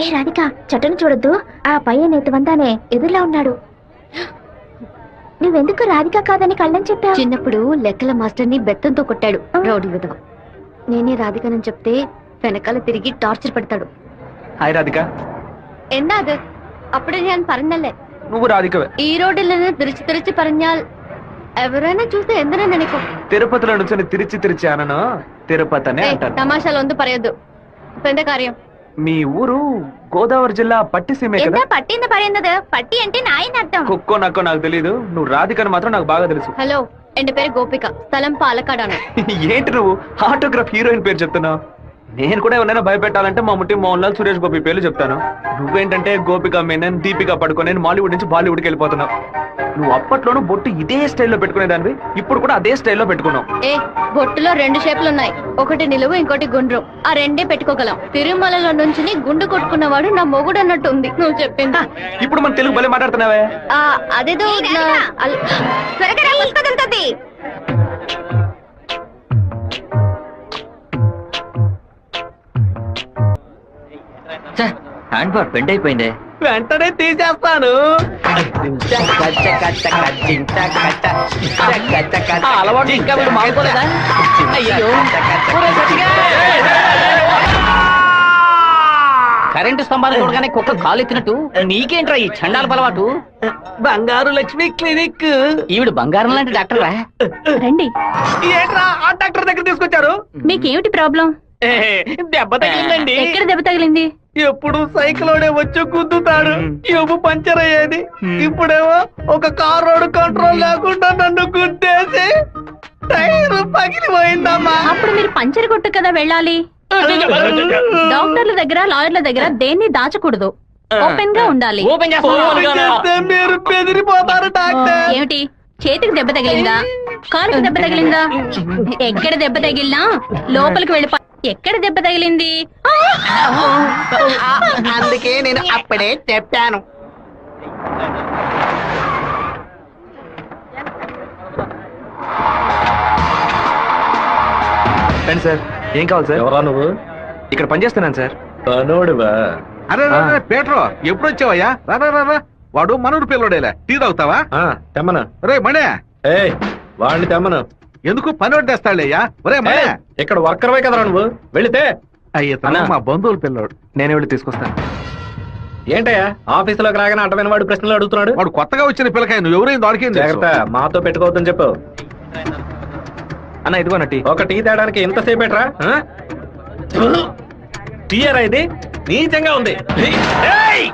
ఏ రాధిక, చెట్టును చూడొద్దు. ఆ పయ్య వందానే ఎదురులా ఉన్నాడు. నువ్వెందుకు రాధిక కాదని కళ్ళని చెప్పావు? చిన్నప్పుడు లెక్కల మాస్టర్ ని బెత్తంతో కొట్టాడు రౌడీ విధవ. నేనే రాధికనని చెప్తే వెనకాల తిరిగి టార్చర్ పెడతాడు. హాయ్ రాధిక. എന്താ അത്? అప్పుడే నేను പറഞ്ഞല്ലേ నువ్వు రాధికవే. ఈ రోడ్డులను తిరిచి പറഞ്ഞാൽ ఎవరైనా చూస్తే ఎందరో నెనకు. తిరుపతిలో నుంచి తిరిచి అనను తిరుపతి అనే అంటాను. తమాషాలు ఒందు పరయద్దు. పెద్ద కార్యం. మీ ఊరు గోదావరి జిల్లా పట్టిసీమే కదా? పట్టింది పడిందదు. పట్టి అంటే నాయన అర్థం. కుక్కో నక్కో నాకు తెలియదు, నువ్వు రాధికని మాత్రం నాకు బాగా తెలుసు. హలో, ఎన్ పేరు గోపిక, స్థలం పాలకాడాను. ఏంటి నువ్వు ఆటోగ్రాఫ్ హీరోయిన్ పేరు చెప్తున్నావు? నేను కూడా ఎవరైనా భయపెట్టాలంటే మా ముట్టి మోహన్ లాల్, సురేష్ గోపి పేర్లు చెప్తాను. నువ్వేంటంటే గోపిక మేనన్, దీపిక పడుకొని మాలీవుడ్ నుంచి బాలీవుడ్కి వెళ్ళిపోతున్నావు. నువ్వు అప్పట్లోనూ బొట్టు ఇదే స్టైల్లో పెట్టుకునేదానివి, ఇప్పుడు కూడా అదే స్టైల్లో పెట్టుకున్నావు. ఏ బొట్టులో 2 షేపులు ఉన్నాయి, ఒకటి నిలువు, ఇంకోటి గుండ్రు. ఆ రెండే పెట్టుకోగలం. తిరుమలలో నుంచి గుండు కొట్టుకున్నవాడు నా మొగుడు అన్నట్టు ఉంది నువ్వు చెప్పింది. ఇప్పుడు మన తెలుగు భలే మాట్లాడుతున్నావే. అదేదో హ్యాండ్ బార్ బెండ్ అయిపోయింది. వెంటనే తీసేస్తాను. అలవాటు ఇంకా వీడు మారుకోలేదా? అయ్యో, కరెంటు స్తంభాలు చూడగానే కుక్క కాలు ఎత్తినట్టు నీకేంట్రా ఈ చండాల అలవాటు? బంగారు లక్ష్మి క్లినిక్. ఈవిడ బంగారం లాంటి డాక్టర్ రా. రండి. ఏంట్రా ఆ డాక్టర్ దగ్గర తీసుకొచ్చారు? మీకేమిటి ప్రాబ్లం? దెబ్బ తగిలిందండి. ఎక్కడ దెబ్బ తగిలింది? ఎప్పుడు సైకిలోనే వచ్చి గుద్దుతాడు, ఎవ్వు పంచర్ అయ్యేది. ఇప్పుడేమో ఒక కార్ రోడ్ కంట్రోల్ లేకుండా నన్ను గుద్దేసి టైర్ పగిలిపోయిందమ్మా. అప్పుడు మీరు పంచర్ కొట్టు కదా వెళ్ళాలి. డాక్టర్ల దగ్గర, లాయర్ల దగ్గర దేన్ని దాచకూడదు, ఓపెన్ గా ఉండాలి. ఓపెన్ చేస్తే మీరు బెదిరిపోతారు డాక్టర్. ఏమిటి, చేతికి దెబ్బ తగిలిందా? కాలుకి దెబ్బ తగిలిందా? ఎక్కడ దెబ్బ తగిలినా లోపలికి వెళ్ళిపో. ఎక్కడ దెబ్బ తగిలింది? అందుకే నేను అప్పుడే చెప్పాను. రండి సార్, ఏం కావాలి సార్? ఎవరా నువ్వు? ఇక్కడ పనిచేస్తున్నాను సార్. పనోడివా? అరే పేట్రో, ఎప్పుడు వచ్చావయ్యా? రా. వాడు మనూరు పిల్లడేలే. టీ తాగుతావా? తెమ్మను. రే మణే, వాడిని తెమ్మను. ఎందుకు పని వడ్డేస్తాడేయ్యా? ఒరే మణే, ఇక్కడ వర్కర్వే కదరా నువ్వు, వెళితే. అయ్యా మా బంధువుల పిల్లోడు. నేనే వెళ్ళి తీసుకొస్తాను. ఏంటయ్యా ఆఫీసులోకి రాగానే అటమైన వాడు ప్రశ్నలు అడుగుతున్నాడు? వాడు కొత్తగా వచ్చిన పిల్లకాయ, నువ్వు ఎవరైంది వాడికి జాగ్రత్త, మాతో పెట్టుకోవద్దని చెప్పు. అన్న ఇదిగోన టీ. ఒక టీ తేడానికి ఎంతసేపు ఎట్రా? టీయరా ఇది? నీచంగా ఉంది. ఏయ్!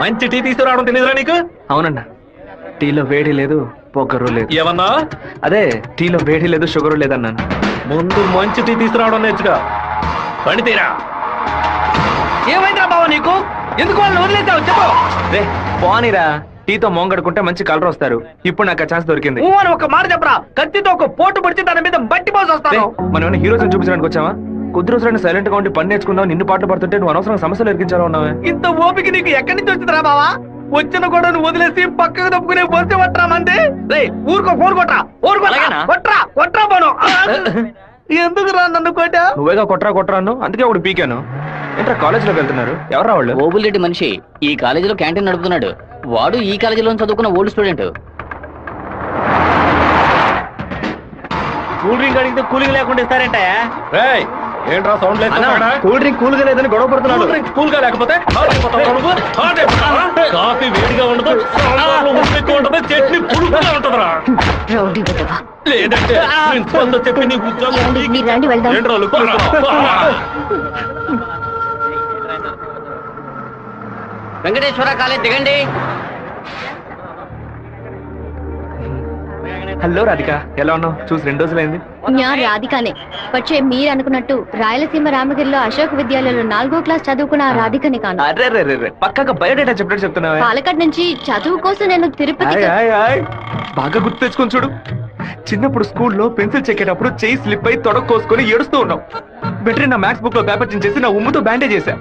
మంచి టీ తీసుకురావడం తెలియదురా నీకు? అవునన్నా, టీలో వేడి లేదు, పొగరు లేదు. ఏమన్నా? అదే టీలో వేడి లేదు, షుగరు లేదన్నాను. ముందు మంచి టీ తీసుకురావడం నేర్చుకో. పని తీరా. ఏమైందిరా బావ నీకు? ఎందుకు వాళ్ళని వదిలేసావు చెప్పు. రే పోనీరా, టీతో మోంగడుకుంటే మంచి కలర్ వస్తారు. ఇప్పుడు నాకు ఆ ఛాన్స్ దొరికింది. అని ఒక మాట చెప్పరా, కత్తితో ఒక పోటు పడితే దాని మీద బట్టి పోసి వస్తాను. మనం హీరోస్ చూపించడానికి వచ్చావా? కొద్ది రోజులైనా సైలెంట్ గా ఉండి పని నేర్చుకున్నావు. నిన్ను పాటలు పడుతుంటే నువ్వు అనవసరం సమస్యలు ఎరికించాలో ఉన్నావే. ఇంత ఓపిక నీకు ఎక్కడి నుంచి వచ్చిందిరా బావా? వచ్చిన కూడా నువ్వు వదిలేసి పక్కకు తప్పుకునే బొరిసే పట్టరా మంది. రే ఊరుకో, ఫోన్ కొట్రా. కొట్రా పోను. ఎందుకు రా నన్ను కొట్టా? నువ్వేగా కొట్రా అన్ను, అందుకే ఒకటి పీకాను. ఏంట్రా కాలేజీలోకి వెళ్తున్నారు? ఎవరా వాళ్ళు? ఓబుల్రెడ్డి మనిషి ఈ కాలేజీలో క్యాంటీన్ నడుపుతున్నాడు. వాడు ఈ కాలేజీలో చదువుకున్న ఓల్డ్ స్టూడెంట్. కూల్ డ్రింక్ అడిగితే కూలింగ్ లేకుండా ఇస్తారంట. ఏంట్రా సౌండ్ లేదు? కూల్ డ్రింక్ కూల్ గా లేదని గొడవ పడుతున్నాడు. కూల్ గా లేకపోతే కాఫీ వేడిగా ఉండదు, సాంబార్లో ఉప్పు ఎక్కువ ఉండదు, చట్నీ పులుపుగా ఉంటుందిరా. రౌడీ విధవా. లేదంటే ప్రిన్సిపల్ తో చెప్పి నీకు ఉద్యోగం మీరు రండి వెళ్దాం. ఏంట్రా లుక్? వెంకటేశ్వర కాలేజ్ దిగండి. హలో రాధిక, ఎలా ఉన్నావు? చూసి 2 రోజులైంది. నేను రాధికనే. వచ్చే మీరు అనుకున్నట్టు రాయలసీమ రామగిరిలో అశోక్ విద్యాలయంలో 4వ క్లాస్ చదువుకున్న ఆ రాధికని కాను. అరే రే రే, పక్కగా బయోడేటా చెప్పినట్టు చెప్తున్నావా? పాలకాడ్ నుంచి చదువు కోసం నేను తిరుపతి. బాగా గుర్తు తెచ్చుకొని చూడు. చిన్నప్పుడు స్కూల్లో పెన్సిల్ చెక్కేటప్పుడు చెయ్యి స్లిప్ అయి తొడ కోసుకొని ఏడుస్తూ ఉన్నావు. వెంటనే నా మ్యాథ్స్ బుక్ లో పేపర్ చించేసి నా ఉమ్ముతో బ్యాండేజ్ చేశా.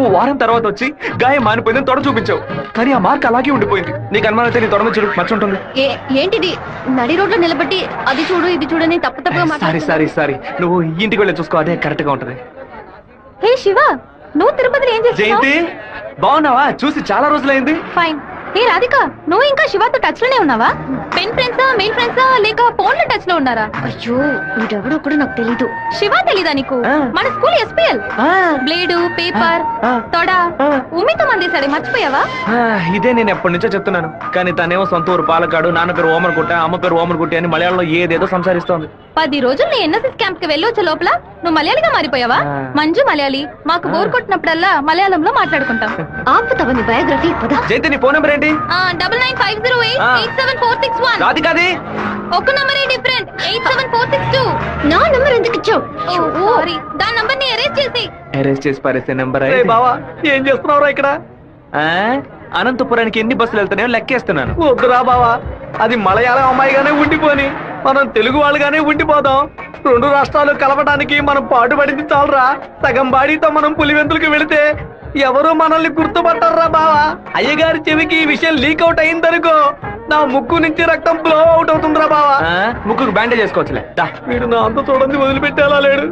ఓ వారం తర్వాత వచ్చి గాయం మానిపోయిందని తొడ చూపించావు, కానీ ఆ మార్క్ అలాగే ఉండిపోయింది. నీకు అనుమానం అయితే నీ తొడ మీద చూడు, మచ్చ ఉంటుంది. ఏంటిది? నడి రోడ్లో నిలబెట్టి అది చూడు ఇది చూడని తప్పు తప్పుగా సారీ నువ్వు ఇంటికి వెళ్ళి చూసుకో, అదే కరెక్ట్ గా ఉంటది. హే శివ, నువ్వు తిరుపతిలో ఏం చేస్తున్నావు? జయంతి బాగున్నావా? చూసి చాలా రోజులైంది. ఫైన్. హే రాధిక, నువ్వు ఇంకా శివతో టచ్ లోనే ఉన్నావా? పెన్ ఫ్రెండ్సా, మెయిల్ ఫ్రెండ్సా, లేక ఫోన్ లో టచ్ లో ఉన్నారా? అయ్యో, వీడెవడో కూడా నాకు తెలీదు. శివ తెలీదా నీకు? మన స్కూల్ ఎస్పీఎల్. బ్లేడు, పేపర్, తొడ ఉమ్మితో మందేశాడే, మర్చిపోయావా? ఇదే నేను ఎప్పటి నుంచో చెప్తున్నాను, కానీ తనేమో సొంత ఊరు పాలకాడు, నాన్న పేరు ఓమర్గుట్ట, అమ్మ పేరు ఓమర్గుట్టి అని మలయాళంలో ఏదేదో సంసారిస్తోంది. 10 రోజులు నీ ఎన్ఎస్ఎస్ క్యాంప్ కి వెళ్ళొచ్చే లోపల నువ్వు మలయాళిగా మారిపోయావా? మంజు మలయాళి. మాకు బోర్ కొట్టినప్పుడల్లా మలయాళంలో మాట్లాడుకుంటాం. ఆపుతావా నీ బయోగ్రఫీ? జయంతి నీ ఫోన్ నెంబర్ ఏంటి? 9950887461. రాధికాది ఒక నంబరే డిఫరెంట్. 87462. నా నంబర్ ఎందుకు ఇచ్చావు? సారీ, దాని నంబర్ ని ఎరేజ్ చేసి. అరెస్ట్ చేసి పారేసే నెంబర్. బావా ఏం చేస్తున్నావురా ఇక్కడ? అనంతపురానికి ఎన్ని బస్సులు వెళ్తానేమో లెక్కేస్తున్నాను. వద్దురా బావా, అది మలయాళం అమ్మాయిగానే ఉండిపోని మనం తెలుగు వాళ్ళుగానే ఉండిపోదాం. 2 రాష్ట్రాలు కలపడానికి మనం పాటుపడింది చాలరా. సగం బాడీతో మనం పులివెందులకు వెళితే ఎవరు మనల్ని గుర్తుపట్టారా బావా. అయ్యగారి చెవికి ఈ విషయం లీక్ అవుట్ అయిందనుకో, నా ముక్కు నుంచి రక్తం ఫ్లో అవుట్ అవుతుందిరా బావా. ముక్కుకు బ్యాండేజ్ చేసుకోవచ్చులే. వీడు నా అంత చూడండి వదిలిపెట్టేలా లేడు.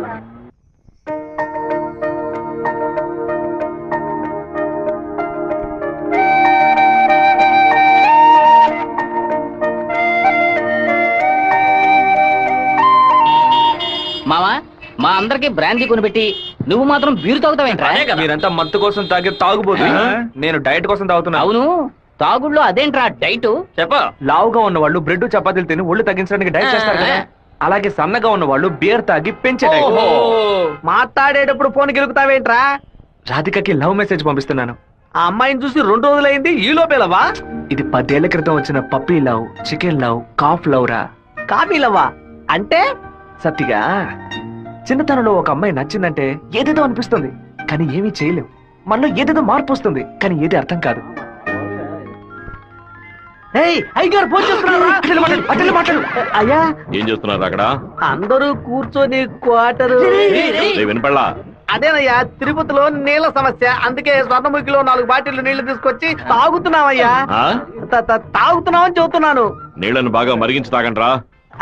మావా, మా అందరికి బ్రాందీ కొనిపెట్టి నువ్వు మాత్రం బీరు తాగుతావేంట్రా? మీరంతా మత్తు కోసం తాగే తాగుబోతు, నేను డైట్ కోసం తాగుతున్నా. అవును, తాగుళ్ళో అదేంట్రా డైట్? చెప్ప. లావుగా ఉన్న వాళ్ళు బ్రెడ్ చపాతీలు తిని ఒళ్ళు తగ్గించడానికి డైట్ చేస్తారు కదా, అలాగే సన్నగా ఉన్న వాళ్ళు బియర్ తాగి పెంచే డైట్. మాట్లాడేటప్పుడు ఫోన్ గెలుకుతావేంట్రా? రాధికకి లవ్ మెసేజ్ పంపిస్తున్నాను. ఆ అమ్మాయిని చూసి 2 రోజులైంది, ఈ లోపేలవా? ఇది 10 ఏళ్ల క్రితం వచ్చిన puppy love, chicken love, calf love రా. కాపీలవ్వా అంటే? సత్తిగా చిన్నతనంలో ఒక అమ్మాయి నచ్చిందంటే ఏదేదో అనిపిస్తుంది, కానీ ఏమీ చేయలేం. మనలో ఏదేదో మార్పు వస్తుంది, కానీ ఏది అర్థం కాదు. అయ్యా ఏం చేస్తున్నారు అక్కడ? అందరూ కూర్చొని క్వార్టరు. వినపడలా? అదేనయ్యా, తిరుపతిలో నీళ్ళ సమస్య, అందుకే స్వర్ణముఖిలో 4 బాటిల్ నీళ్లు తీసుకొచ్చి తాగుతున్నామయ్యా. తాగుతున్నామని చెబుతున్నాను. నీళ్లను బాగా మరిగించి తాగండ్రా.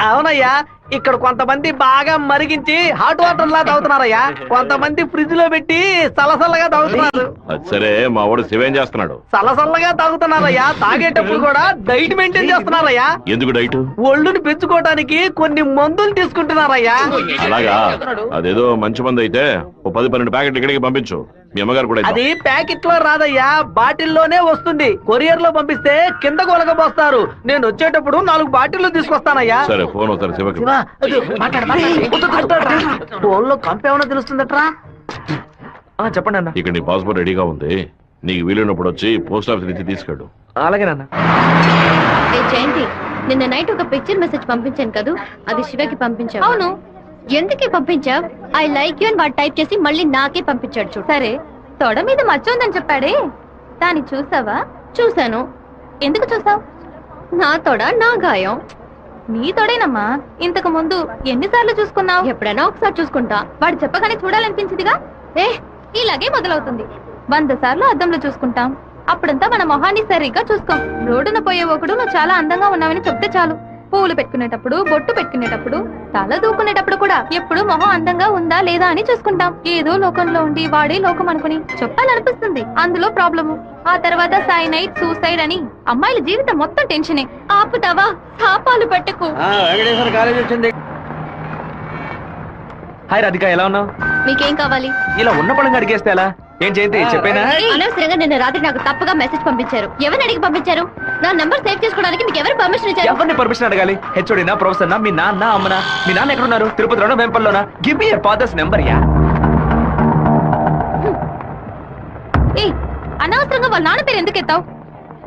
అవునయ్యా, ఇక్కడ కొంతమంది బాగా మరిగించి హాట్ వాటర్ లా తాగుతున్నారయ్యా, కొంతమంది ఫ్రిడ్జ్ లో పెట్టి సలసల్లగా తాగుతున్నారు. అది సరే, మా వాడు శివేం చేస్తున్నాడు? సలసల్లగా తాగుతున్నారయ్యా. తాగేటప్పుడు కూడా డైట్ మెయింటైన్ చేస్తున్నారయ్యా. ఎందుకు డైట్? ఒళ్ళుని పెంచుకోవడానికి కొన్ని మందులు తీసుకుంటున్నారయ్యా. అలాగా? అదేదో మంచి మంది అయితే ఓ 10-12 ప్యాకెట్లు ఇక్కడికి పంపించు. మీ అమ్మగారు కూడా అది ప్యాకెట్ లో రాదయ్యా, బాటిల్లోనే వస్తుంది. కొరియర్ లో పంపిస్తే కింద కొలగబోస్తారు. నేను వచ్చేటప్పుడు 4 బాటిల్లు తీసుకొస్తానయ్యా. సరే, ఫోన్ ఒకసారి శివకి. ఫోన్ లో కంపేమన్నా తెలుస్తుందట్రా? చెప్పండి అన్న. ఇక్కడ నీ పాస్పోర్ట్ రెడీగా ఉంది, నీకు వీలైనప్పుడు వచ్చి పోస్ట్ ఆఫీస్ నుంచి తీసుకెళ్ళు. అలాగే నాన్న. జయంతి, నిన్న నైట్ ఒక పిక్చర్ మెసేజ్ పంపించాను కదా, అది శివకి పంపించావు. అవును, ఎందుకే పంపించావు? ఐ లైక్ యూ అని వాడు టైప్ చేసి మళ్ళీ నాకే పంపించాడు చూడు. సరే, తొడ మీద మచ్చ ఉందని చెప్పాడే, దాన్ని చూసావా? చూశాను. ఎందుకు చూసావు? నా తొడ నా గాయం. నీ తొడేనమ్మా. ఇంతకు ముందు ఎన్నిసార్లు చూసుకున్నావు? ఎప్పుడైనా ఒకసారి చూసుకుంటా. వాడు చెప్పగానే చూడాలనిపించిందిగా. ఇలాగే మొదలవుతుంది. 100 సార్లు అద్దంలో చూసుకుంటాం. అప్పుడంతా మన మొహాన్ని సరిగ్గా చూసుకోం. రోడ్డున పోయే ఒకడు నువ్వు చాలా అందంగా ఉన్నావని చెప్తే చాలు. పూలు పెట్టుకునేటప్పుడు, బొట్టు పెట్టుకునేటప్పుడు, తల దూకునేటప్పుడు కూడా ఎప్పుడు మొహం అందంగా ఉందా లేదా అని చూసుకుంటాం. ఏదో లోకంలో ఉండి వాడే లోకం అనుకుని చెప్పాలనిపిస్తుంది. అందులో ప్రాబ్లము. ఆ తర్వాత సైనైడ్, సూసైడ్ అని అమ్మాయిల జీవితం మొత్తం టెన్షనే. ఆపుతావా? శాపాలు పెట్టకు. వెంకటేశ్వర కాలేజ్ వచ్చింది. హాయ్ రాధిక, ఎలా ఉన్నావు? మీకేం కావాలి? ఇలా ఉన్న పడంగా అడిగేస్తే ఎలా? ఏం జయంతి చెప్పేనా? అనవసరంగా నిన్న రాత్రి నాకు తప్పుగా మెసేజ్ పంపించారు. ఎవరిని అడిగి పంపించారు? నా నంబర్ సేవ్ చేసుకోవడానికి మీకు ఎవరు పర్మిషన్ ఇచ్చారు? ఎవరిని పర్మిషన్ అడగాలి? హెచ్ఓడినా, ప్రొఫెసర్నా, మీ నాన్న, అమ్మనా? మీ నాన్న ఎక్కడున్నారు? తిరుపతిలోనా, వేంపల్లోనా? Give me your father's number యా. అనవసరంగా వాళ్ళ నాన్న పేరు ఎందుకు ఎత్తావు?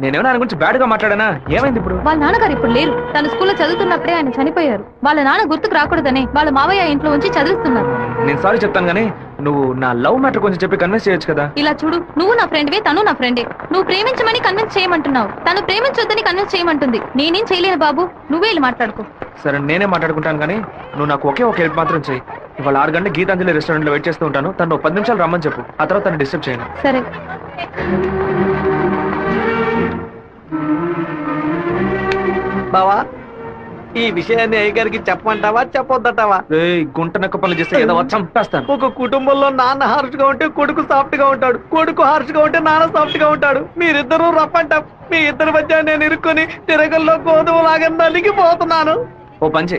నేనేమన్నా ఆయన గురించి బ్యాడ్ గా మాట్లాడానా? ఏమైంది ఇప్పుడు? వాళ్ళ నాన్నగారు ఇప్పుడు లేరు. తన స్కూల్లో చదువుతున్నప్పుడే ఆయన చనిపోయారు. వాళ్ళ నాన్న గుర్తుకు రాకూడదని వాళ్ళ మావయ్య ఇంట్లో ఉంచి చదివిస్తున్నారు. నేను సారీ చెప్తాను కానీ నువ్వు నా లవ్ మ్యాటర్ కొంచెం చెప్పి కన్విన్స్ చేయొచ్చు కదా. ఇలా చూడు, నువ్వు నా ఫ్రెండ్వే, తను నా ఫ్రెండే. నువ్వు ప్రేమించమని కన్విన్స్ చేయమంటున్నావు, తను ప్రేమించొద్దని కన్విన్స్ చేయమంటుంది. నేనేం చేయలేను బాబు, నువ్వే వెళ్ళి మాట్లాడుకో. సరే నేనే మాట్లాడుకుంటాను కానీ నువ్వు నాకు ఒకే ఒక హెల్ప్ మాత్రం చెయ్యి. ఇవాళ 6 గంటల గీతాంజలి రెస్టారెంట్ లో వెయిట్ చేస్తూ ఉంటాను. తను 10 నిమిషాలు రమ్మని చెప్పు. ఆ తర్వాత తను డిస్టర్బ్ చేయను. సరే. బావా, ఈ విషయాన్ని అయ్యగారికి చెప్పమంటావా చెప్పొద్దటావా? గుంట నక్క పనులు చేస్తే ఏదో చంపేస్తాను. ఒక కుటుంబంలో నాన్న హార్ష్ గా ఉంటే కొడుకు సాఫ్ట్ గా ఉంటాడు, కొడుకు హార్ష్ గా ఉంటే నాన్న సాఫ్ట్ గా ఉంటాడు. మీరిద్దరూ రఫ్ అండ్ టఫ్. మీ ఇద్దరి మధ్య నేను ఇరుక్కుని తిరగల్లో గోధుమ లాగా నలిగిపోతున్నాను. ఓ పంచి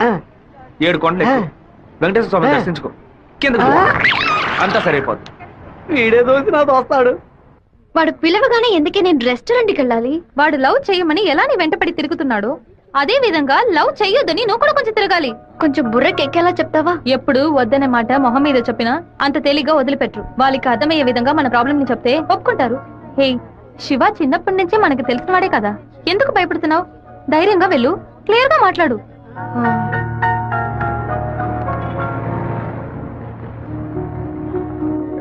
7 కొండలు ఎక్కు. వెంకటేశ్వర స్వామి దర్శించుకో. కింద అంతా సరైపోద్ది. వీడే దోసి నాతో వస్తాడు. వాడు పిలవగానే ఎందుకే నేను రెస్టారెంట్కి వెళ్ళాలి? వాడు లవ్ చేయమని ఎలా నీ వెంటపడి తిరుగుతున్నాడు, అదే విధంగా లవ్ చెయ్యొద్దని నువ్వు కూడా కొంచెం తిరగాలి. కొంచెం బుర్రకెక్కేలా చెప్తావా? ఎప్పుడు వద్దనే మాట మొహం మీద చెప్పినా అంత తేలిగ్గా వదిలిపెట్టరు. వాళ్ళకి అర్థమయ్యే విధంగా మన ప్రాబ్లం ని చెప్తే ఒప్పుకుంటారు. హే, శివ చిన్నప్పటి నుంచే మనకి తెలిసిన వాడే కదా, ఎందుకు భయపడుతున్నావు? ధైర్యంగా వెళ్ళు, క్లియర్ గా మాట్లాడు.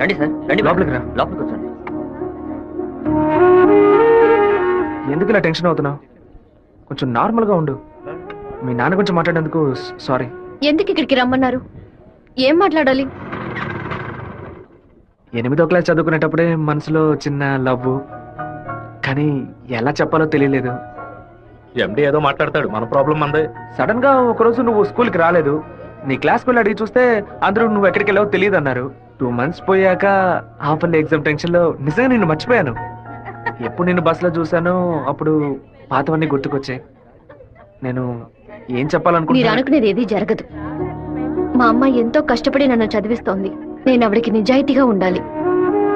రండి సార్, రండి లోపలికి రా. లోపలికి వచ్చండి. ఎందుకు ఇలా టెన్షన్ అవుతున్నావు? కొంచెం నార్మల్ గా ఉండు. మీ నాన్న గురించి మాట్లాడేందుకు సారీ. ఎందుకు ఇక్కడికి రమ్మన్నారు? ఏం మాట్లాడాలి? 8వ క్లాస్ చదువుకునేటప్పుడే మనసులో చిన్న లవ్, కానీ ఎలా చెప్పాలో తెలియలేదు. ఎండి ఏదో మాట్లాడతాడు, మన ప్రాబ్లం మందే. సడన్ గా ఒకరోజు నువ్వు స్కూల్కి రాలేదు. నీ క్లాస్ పిల్లలు అడిగి చూస్తే అందరూ నువ్వు ఎక్కడికి వెళ్ళావో తెలియదు అన్నారు. 2 months పోయాక హాఫ్ ఇయర్లీ ఎగ్జామ్ టెన్షన్ లో నిజంగా నిన్ను మర్చిపోయాను. ఎప్పుడు నిన్ను బస్సులో చూసానో అప్పుడు పాతవన్నీ గుర్తుకొచ్చాయి. నేను ఏం మీరు చెప్పాలనుకుంటున్నా? అనుకునేది ఏది జరగదు. మా అమ్మ ఎంతో కష్టపడి నన్ను చదివిస్తోంది. నేను ఆవిడకి నిజాయితీగా ఉండాలి.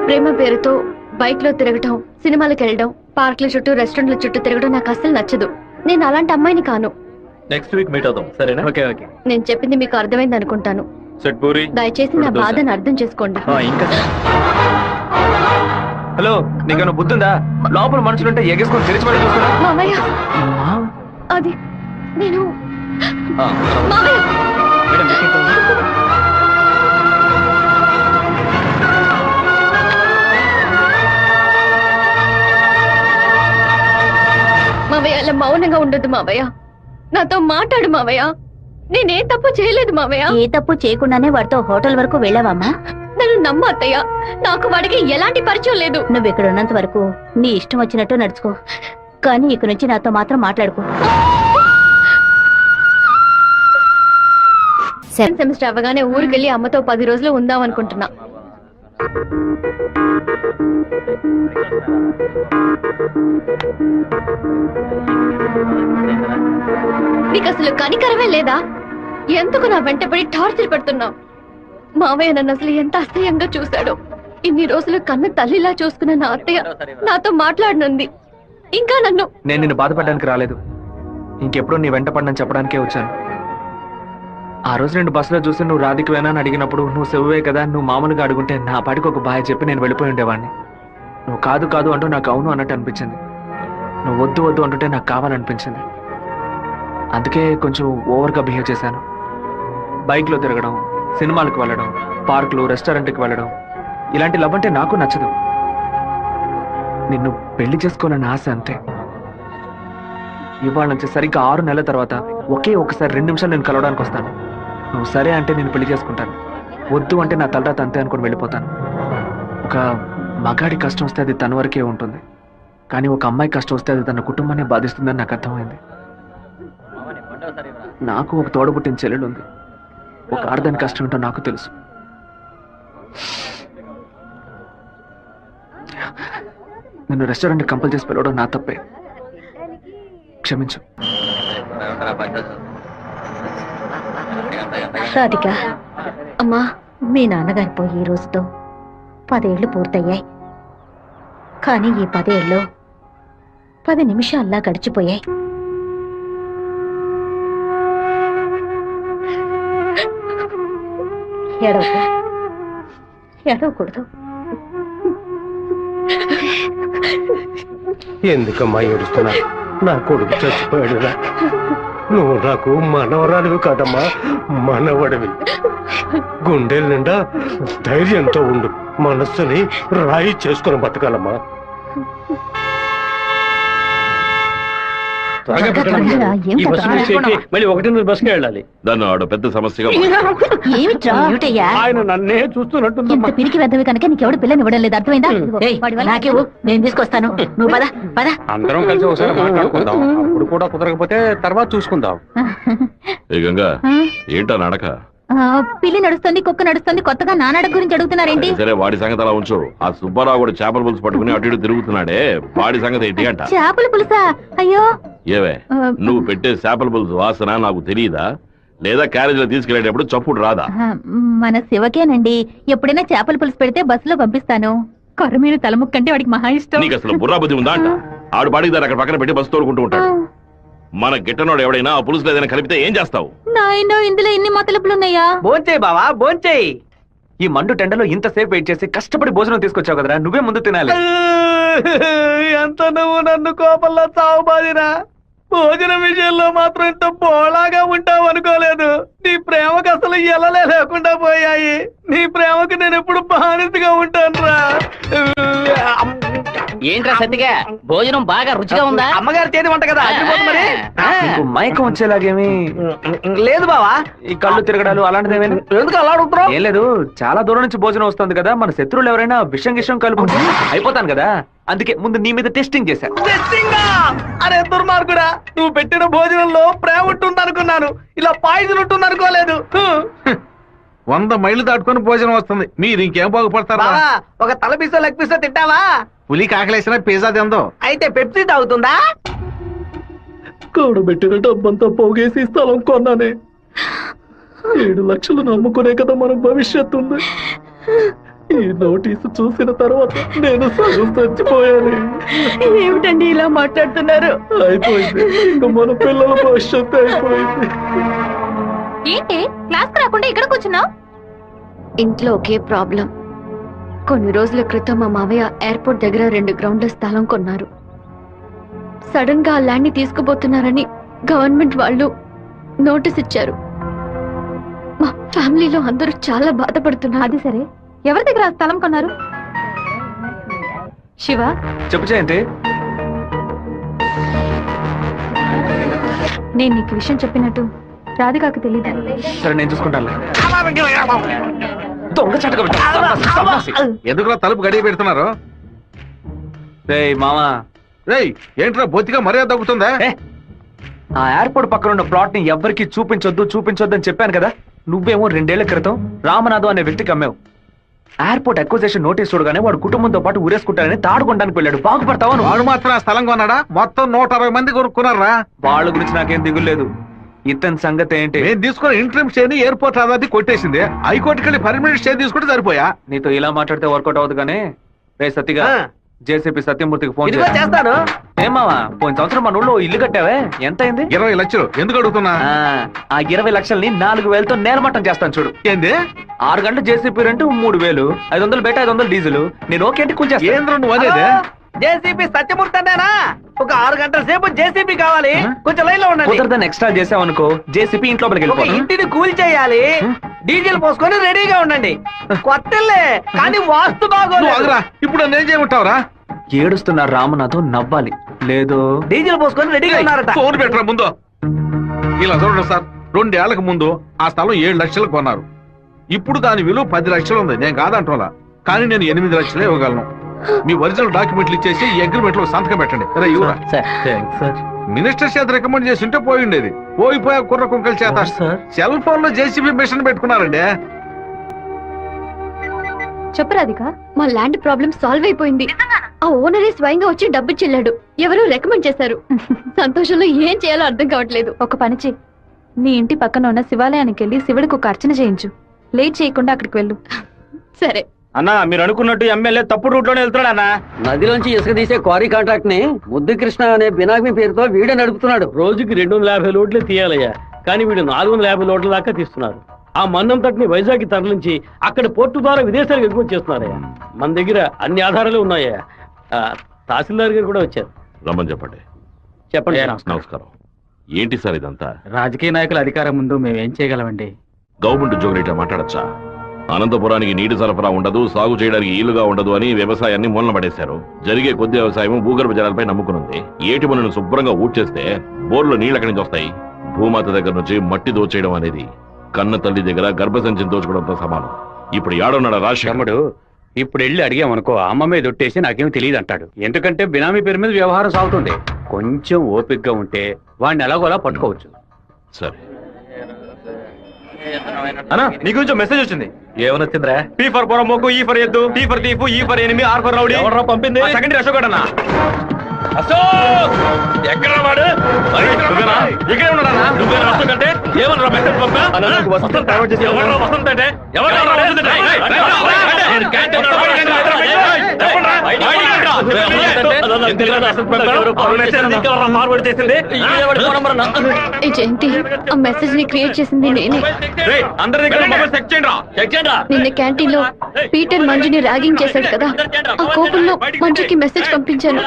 ప్రేమ పేరుతో బైక్ లో తిరగటం, సినిమాలకు వెళ్ళడం, పార్క్ల చుట్టూ రెస్టారెంట్ల చుట్టూ తిరగడం నాకు అస్సలు నచ్చదు. నేను అలాంటి అమ్మాయిని కాను. నెక్స్ట్ వీక్ మీట్ అవుదాం, సరేనా? Okay okay. నేను చెప్పింది మీకు అర్థమైంది అనుకుంటాను. సెట్ పూరి. దయచేసి నా బాధను అర్థం చేసుకోండి. ఇంకా హలో, నీకేమైనా బుద్ధుందా? లోపల మనుషులుంటే ఎగేసుకొని తెరిచిపడి చూస్తున్నా. మామయ్య, అది నేను మామయ్య. మావయ్య, అలా మౌనంగా ఉండొద్దు మావయ్య. నాతో మాట్లాడు మావయ్య. నేనే తప్పు చేయలేదు మావయ్య. ఏ తప్పు చేయకుండానే వాడితో హోటల్ వరకు వెళ్ళావమ్మా? నన్ను నమ్మ అత్తయ్య, నాకు వాడికి ఎలాంటి పరిచయం లేదు. నువ్వు ఇక్కడ ఉన్నంత వరకు నీ ఇష్టం వచ్చినట్టు నడుచుకో, కానీ ఇక నుంచి నాతో మాత్రం మాట్లాడుకో. సెకండ్ సెమిస్టర్ అవ్వగానే ఊరికెళ్ళి అమ్మతో 10 రోజులు ఉందాం అనుకుంటున్నా. నీకు అసలు కనికరమే లేదా? ఎందుకు నా వెంటపడి టార్చర్ పెడుతున్నావు? మావయ్య నన్ను అసలు ఎంత అసహ్యంగా చూశాడో. ఇన్ని రోజులు కన్న తల్లిలా చూసుకున్న నా అత్తయ్య నాతో మాట్లాడనుంది. ఇంకా నన్ను నేను నిన్ను బాధపడడానికి రాలేదు, ఇంకెప్పుడు నీ వెంట పడనని చెప్పడానికే వచ్చాను. ఆ రోజు నేను బస్సులో చూసి నువ్వు రాధికవేనా అని అడిగినప్పుడు నువ్వు సెవ్వే కదా, నువ్వు మామూలుగా అడుగుంటే నా పాటికి ఒక బాయ్ చెప్పి నేను వెళ్ళిపోయి ఉండేవాడిని. నువ్వు కాదు కాదు అంటూ నాకు అవును అన్నట్టు అనిపించింది. నువ్వు వద్దు వద్దు అంటుంటే నాకు కావాలనిపించింది. అందుకే కొంచెం ఓవర్గా బిహేవ్ చేశాను. బైక్లో తిరగడం, సినిమాలకు వెళ్ళడం, పార్కులు, రెస్టారెంట్కి వెళ్ళడం, ఇలాంటి లవ్ అంటే నాకు నచ్చదు. నిన్ను పెళ్లి చేసుకోవాలని ఆశ అంతే. ఇవాళ నుంచి సరిగ్గా 6 నెలల తర్వాత ఒకే ఒకసారి 2 నిమిషాలు నేను కలవడానికి వస్తాను. నువ్వు సరే అంటే నేను పెళ్లి చేసుకుంటాను, వద్దు అంటే నా తలరాత అంతే అనుకుని వెళ్ళిపోతాను. ఒక మగాడి కష్టం వస్తే అది తన వరకే ఉంటుంది, కానీ ఒక అమ్మాయి కష్టం వస్తే అది తన కుటుంబాన్ని బాధిస్తుందని నాకు అర్థమైంది. నాకు ఒక తోడబుట్టిన చెల్లెలు ఉంది. ఒక ఆడదాని కష్టం ఏంటో నాకు తెలుసు. నిన్ను రెస్టారెంట్ కంపల్ చేసి పిలవడం నా తప్పే, క్షమించు. రాధిక, అమ్మా, మీ నాన్నగారు పోయి ఈ రోజుతో 10 ఏళ్లు పూర్తయ్యాయి. కానీ ఈ 10 ఏళ్ళు 10 నిమిషాల్లా గడిచిపోయాయి. ఏడవకూడదు. ఎందుకమ్మా ఏడుస్తున్నా? నా కొడుకు చచ్చిపోయాడురా. నువ్వు నాకు మనవరాలివి కాదమ్మా, మనవడివి. గుండెల నిండా ధైర్యంతో ఉండు. మనస్సుని రాయి చేసుకుని బతకాలమ్మా. మళ్ళీ 1:30 బస్కి వెళ్ళాలి. దాన్ని ఆడ పెద్ద సమస్యగా ఏమిట్రా ఆయన నన్నే చూస్తున్నట్టుందమ్మా. పిరికి వెద్దవి కనుక నీకెవడు పిల్లని ఇవ్వడం లేదు, అర్థమైందా? నాకేవు, నేను తీసుకొస్తాను. నువ్వు పద పద. అందరం కలిసి ఒకసారి మాట్లాడుకుందాం. అప్పుడు కూడా కుదరకపోతే తర్వాత చూసుకుందాం. ఏ గంగా, ఏంటా నడక? పిల్లి నడుస్తుంది, కుక్క నడుస్తుంది, కొత్తగా నానాడ గురించి అడుగుతున్నారేంటి? సరే, వాడి సంగతి అలా ఉంచు. ఆ సుబ్బారావు కూడా చేపల పులుసు పట్టుకుని అటు ఇటు తిరుగుతున్నాడే, వాడి సంగతి ఏంటి అంట? చేపల పులుసా? అయ్యో, ఏవే, నువ్వు పెట్టే చేపల పులుసు వాసన నాకు తెలియదా? లేదా క్యారేజీలో తీసుకెళ్లేటప్పుడు చప్పుడు రాదా? మన శివకేనండి. ఎప్పుడైనా చేపల పులుసు పెడితే బస్సులో పంపిస్తాను. కొర్రమీను తలముక్కంటే వాడికి మహా ఇష్టం. నీకు అసలు బుర్రా బుద్ధి ఉందా అంట? ఆడు బాడికి దాన్ని అక్కడ పక్కన పెట్టి బస్సు తోడుకుంటూ ఉంటాడు. మన గిట్టనోడు ఎవడైనా ఆ పులుసులో ఏదైనా కలిపితే ఏం చేస్తావు? నాయనో, ఇందులో ఇన్ని మొదలుపులున్నాయా? భోంచేయి బావా, భోంచేయి. ఈ మండు టెండలో ఇంతసేపు వెయిట్ చేసి కష్టపడి భోజనం తీసుకొచ్చావు కదరా, నువ్వే ముందు తినాలి. ఎంత నువ్వు నన్ను కోపంలో చావు బాదిరా. భోజనం విషయంలో మాత్రం ఇంత బోళాగా ఉంటావు అనుకోలేదు. నీ ప్రేమకు అసలు ఎలలే లేకుండా పోయాయి. నీ ప్రేమకు నేను ఎప్పుడు బానిసగా ఉంటాను రా. ఏంట్రా సత్తిగా, భోజనం బాగా రుచిగా ఉందా? అమ్మగారు చేతి వంట కదా, అడ్డిపోతుంది మరి. నీకు మైకం వచ్చేలాగేమి లేదు బావా. ఈ కళ్ళు తిరగడాలు అలాంటిదేమీ ఎందుకు అలా అడుగుతున్నావు? ఏం లేదు, చాలా దూరం నుంచి భోజనం వస్తుంది కదా, మన శత్రువులు ఎవరైనా విషం కలుపుకుంటే అయిపోతాను కదా, అందుకే ముందు నీ మీద టెస్టింగ్ చేశా. అరే దుర్మార్గుడా, నువ్వు పెట్టిన భోజనంలో ప్రేమ ఉంటుంది అనుకున్నాను, ఇలా పాయిజన్ ఉంటుంది అనుకోలేదు. 100 మైళ్ళు దాటుకొని భోజనం వస్తుంది, మీరు ఇంకేం బాగుపడతారా? ఒక తల పీసో లెగ్ పీసో తింటావా? పులి కాకలేసిన పిజ్జా తిందో. అయితే పెప్సీ తాగుతుందా? కూడబెట్టిన డబ్బంతా పోగేసి స్థలం కొన్నానే. 7 లక్షలు నమ్ముకునే కదా మన భవిష్యత్తు ఉంది. ఈ నోటీసు చూసిన తర్వాత నేను సగం చచ్చిపోయాను. ఏమిటండి ఇలా మాట్లాడుతున్నారు? అయిపోయింది, ఇంకా మన పిల్లల భవిష్యత్తు అయిపోయింది. ఏంటి క్లాస్ రాకుండా ఇక్కడ కూర్చున్నావు? ఇంట్లో ఒకే ప్రాబ్లం. కొన్ని రోజుల క్రితం మా మావయ్య ఎయిర్పోర్ట్ దగ్గర 2 గ్రౌండ్ల స్థలం కొన్నారు. సడన్ గా ఆ ల్యాండ్ ని తీసుకుపోతున్నారని గవర్నమెంట్ వాళ్ళు నోటీస్ ఇచ్చారు. మా ఫ్యామిలీలో అందరూ చాలా బాధపడుతున్నారు. అది సరే, ఎవరి దగ్గర ఆ స్థలం కొన్నారు? శివ, చెప్పు జయంతి. నేను నీకు విషయం చెప్పినట్టు రాధికాకు తెలీదు. సరే, నేను చూసుకుంటాను. దొంగ చటక ఎందుకులా తలుపు గడియ పెడుతున్నారు? రేయ్ మామా, రేయ్ ఏంట్రా బొత్తిగా మర్యాద తగ్గుతుందా? ఆ ఎయిర్పోర్ట్ పక్కన ఉన్న ప్లాట్ ని ఎవ్వరికి చూపించొద్దు అని చెప్పాను కదా. నువ్వేమో 2 ఏళ్ల క్రితం రామనాథం అనే వ్యక్తికి అమ్మావు. ఎయిర్పోర్ట్ అక్విజిషన్ నోటీస్ చూడగానే వాడు కుటుంబంతో పాటు ఊరేసుకుంటారని తాడుకోవడానికి వెళ్ళాడు. బాగుపడతావా? వాడు మాత్రం ఆ స్థలం కొన్నాడా? మొత్తం 160 మంది కొనుక్కున్నారా? వాళ్ళ గురించి నాకేం దిగులేదు. ఇతని సంగతి ఏంటి? నేను తీసుకున్న ఇంట్రీమ్ స్టే ని ఎయిర్పోర్ట్ అథారిటీ కొట్టేసింది. హైకోర్టుకి వెళ్ళి పర్మనెంట్ స్టే తీసుకుంటే సరిపోయా. నీతో ఇలా మాట్లాడితే వర్కౌట్ అవుతుంది కానీ రే సత్తిగా, జేసీపీ సత్యమూర్తికి ఫోన్ చేస్తాను. ఏమావా, పోయిన సంవత్సరం మన ఊళ్ళో ఇల్లు కట్టావే, ఎంత అయింది? 20 లక్షలు. ఎందుకు అడుగుతున్నా? ఆ 20 లక్షల్ని 4,000తో నేలమట్టం చేస్తాను చూడు. ఏంది? 6 గంటలు జేసీపీ రెంట్ 3,000, 500 బయట 500 డీజిల్. నేను ఓకే అంటే కూర్చేస్తా. ఏంద్ర నువ్వు అనేది? జేసీబీ సత్యమూర్తి అన్నానా? ఒక 6 గంటల సేపు జేసీబీ కావాలి, కొంచెం లైన్ లో ఉండండి. కుదరదని ఎక్స్ట్రా చేసావనుకో, జేసీపీ ఇంట్లో ఒక ఇంటిని కూల్ చేయాలి, డీజిల్ పోసుకొని రెడీగా ఉండండి. కొత్తలే కానీ వాస్తు బాగోలేదు. ఇప్పుడు నేను చేయమంటావురా? ఏడుస్తున్నారు రామనాథం, నవ్వాలి. లేదు, డీజిల్ పోసుకొని రెడీగా ఉన్నారట. ఫోన్ పెట్టరా ముందు. ఇలా చూడండి సార్, 2 ఏళ్లకు ముందు ఆ స్థలం 7 లక్షలు కొన్నారు. ఇప్పుడు దాని విలువ 10 లక్షలు ఉంది. నేను కాదంటోలా, కానీ నేను 8 లక్షలే ఇవ్వగలను. మీ ఒరిజినల్ డాక్యుమెంట్లు ఇచ్చేసి ఈ అగ్రిమెంట్ లో సంతకం పెట్టండి. మినిస్టర్ చేత రికమెండ్ చేసి ఉంటే పోయి ఉండేది. పోయిపోయా కుర్ర కుంకల చేత సెల్ ఫోన్ లో జేసీబీ మిషన్ పెట్టుకున్నారండి. చెప్పు రాధిక. మా ల్యాండ్ ప్రాబ్లం సాల్వ్ అయిపోయింది. ఆ ఓనరే స్వయంగా వచ్చి డబ్బు చెల్లాడు. ఎవరు రికమెండ్ చేశారు. సంతోషంలో ఏం చేయాలో అర్థం కావట్లేదు. ఒక పని చెయ్యి, నీ ఇంటి పక్కన ఉన్న శివాలయానికి వెళ్ళి శివుడికి ఒక అర్చన చేయించు. లేట్ చేయకుండా అక్కడికి వెళ్ళు. సరే. అన్నా మీరు అనుకున్నట్టు ఎమ్మెల్యే తప్పుడు రూట్ లోనే వెళ్తున్నాడు అన్న. నదిలోంచి ఇసుక తీసే క్వారీ కాంట్రాక్ట్ ని ముద్దు కృష్ణ అనే బినామీ పేరుతో వీడే నడుపుతున్నాడు. రోజుకి 250 లోడ్లే తీయాలయ్యా, కానీ వీడు 450 లోడ్ల దాకా తీస్తున్నారు. ఆ మందం తట్టుని వైజాగ్ తరలించి అక్కడ పోర్టు ద్వారా విదేశాలకు ఎగుమతి చేస్తున్నారయ్యా. మన దగ్గర అన్ని ఆధారాలు ఉన్నాయా. తహసీల్దార్ గారు కూడా వచ్చారు. రమ్మని చెప్పండి. చెప్పండి. నమస్కారం. ఏంటి సార్ ఇదంతా? రాజకీయ నాయకుల అధికారం ముందు మేమేం చేయగలమండి? గవర్నమెంట్ ఉద్యోగులు ఇట్లా మాట్లాడచ్చా? అనంతపురానికి నీటి సరఫరా ఉండదు, సాగు చేయడానికి ఈలుగా ఉండదు అని వ్యవసాయాన్ని మూలన పడేశారు. జరిగే కొద్ది వ్యవసాయం భూగర్భ జలాలపై నమ్ముకునుంది. ఏటి మనను శుభ్రంగా ఊడ్చేస్తే బోర్లో నీళ్ళు ఎక్కడి నుంచి వస్తాయి? భూమాత దగ్గర నుంచి మట్టి దోచేయడం అనేది కన్న తల్లి దగ్గర గర్భసంచిని దోచుకోవడంతో సమానం. ఇప్పుడు ఏడున్నాడు రాష్ట్రముడు? ఇప్పుడు వెళ్ళి అడిగామనుకో అమ్మ మీద ఒట్టేసి నాకేం తెలియదు అంటాడు. ఎందుకంటే బినామీ పేరు మీద వ్యవహారం సాగుతుంది. కొంచెం ఓపికగా ఉంటే వాడిని ఎలాగోలా పట్టుకోవచ్చు. సరే అన్నా నీ గురించి మెసేజ్ వచ్చింది. ఏమనొచ్చిందిరా? పీ ఫర్ పొరమోకు, ఈ ఫర్ ఎద్దు, tea for thief, E for enemy, R for rowdy. ఎవరు పంపింది? సెకండరీ అశోక్ అన్న. అశోక్ ఎక్కడ వాడు? ఇక్కడే ఉన్నాడన్నా. నువ్వేనా అశోక్ అంటే? ఏమన్నా మెసేజ్ పంపా? వసంత్ డైవర్ట్ చేసి ఎవరు వసంత్ అంటే? ఎవరు ఏ జయంతి, ఆ మెసేజ్ ని క్రియేట్ చేసింది నేనే. నిన్న క్యాంటీన్ లో పీటర్ మంజుని ర్యాగింగ్ చేశాడు కదా, ఆ కోపంలో మంజుకి మెసేజ్ పంపించాను.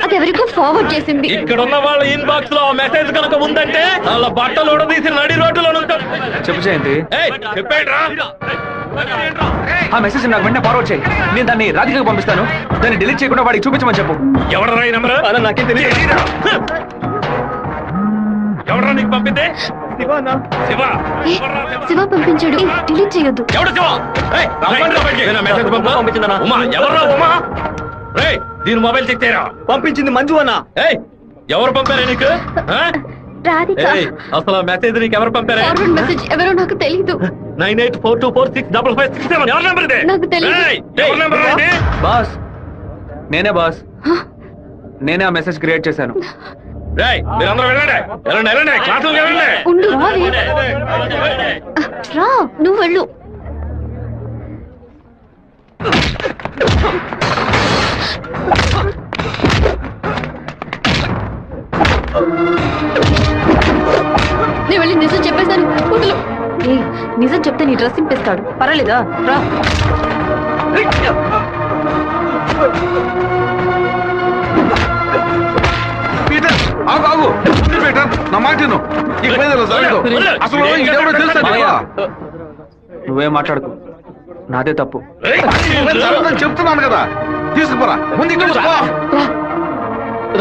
అది ఎవరికో ఫార్వర్డ్ చేసింది. ఇక్కడ ఉన్న వాళ్ళ ఇన్బాక్స్ లో మెసేజ్ కనుక ఉందంటే వాళ్ళ బట్టలు తీసి నడి రోడ్డులో చెప్పు జయంతి. ఆ మెసేజ్ నాకు వెంటనే ఫార్వర్డ్ చేయి. నేను దాన్ని రాధికకు పంపిస్తాను. దాన్ని డిలీట్ చేయకుండా వాడికి చూపించమని చెప్పు. ఎవడరా ఈ నెంబర్? అలా నాకేం తెలియదు. ఎవడరా నీకు పంపింది? శివ పంపించాడు. డిలీట్ చేయొద్దు. ఎవడు శివ? మెసేజ్ పంపించిందన్నా. ఉమా ఎవర్రా ఉమా? రే దీని మొబైల్ చెక్ చేయరా. పంపించింది మంజు అన్న. ఎవరు పంపారా నీకు? రాధిక. అసలు మెసేజ్ నీకు ఎవరు పంపారా? ఫార్వర్డ్ మెసేజ్ ఎవరో నాకు తెలీదు. 9842465567 ఎవరి నెంబర్ ఇది? నాకు తెలీదు. ఎవరి నెంబర్ ఇది? బాస్ నేనే బాస్. నేనే ఆ మెసేజ్ క్రియేట్ చేశాను. రేయ్ మీరందరూ వెళ్ళండి. వెళ్ళండి వెళ్ళండి. క్లాసులకు వెళ్ళండి. ఉండు రావే. రా నువ్వు వెళ్ళు. నేను వెళ్ళి నిజం చెప్పేశాను. వదులు. నిజం చెప్తే నీ డ్రెస్ ఇంపేస్తాడు. పర్వాలేదా? రా. పీటర్ ఆగు ఆగు. పీటర్ నా మాట విను. ఇక మీద ఇలా జరగదు. అసలు ఇదెవడో తెలుసా నీకు? నువ్వేం మాట్లాడుకో, నాదే తప్పు. జరగదని చెప్తున్నాను కదా. తీసుకుపోరా ముందు ఇక్కడ నుంచి పో.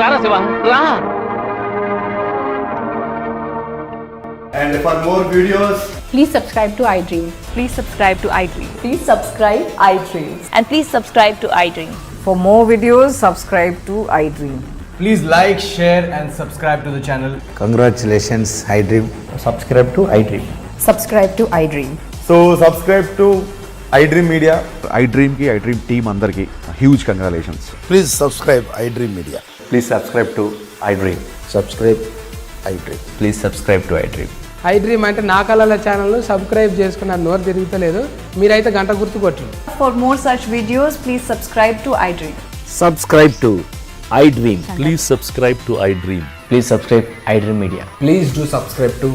రారా శివ రా. And for more videos, Please subscribe to iDream. Please subscribe to iDream. Please subscribe iDream. And please subscribe to iDream. For more videos, subscribe to iDream. please like, share and subscribe to the channel. Congratulations, iDream. Subscribe to iDream. Subscribe to iDream. So subscribe to iDream Media. iDream की iDream team अंदर की huge congratulations. Please subscribe iDream Media. Please subscribe to iDream. Subscribe iDream. Please subscribe to iDream. iDream అంటే నా కళల channel subscribe చేసుకున్న నోరు తిరుగుతలేదు. మీరైతే గంట గుర్తు కొట్టండి. For more such videos, please subscribe to iDream. Subscribe to iDream. Please subscribe to iDream. Please subscribe iDream Media. Please do subscribe to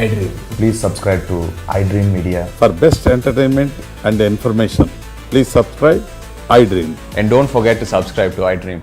iDream. Please subscribe to iDream Media. For best entertainment and information, please subscribe iDream. And don't forget to subscribe to iDream.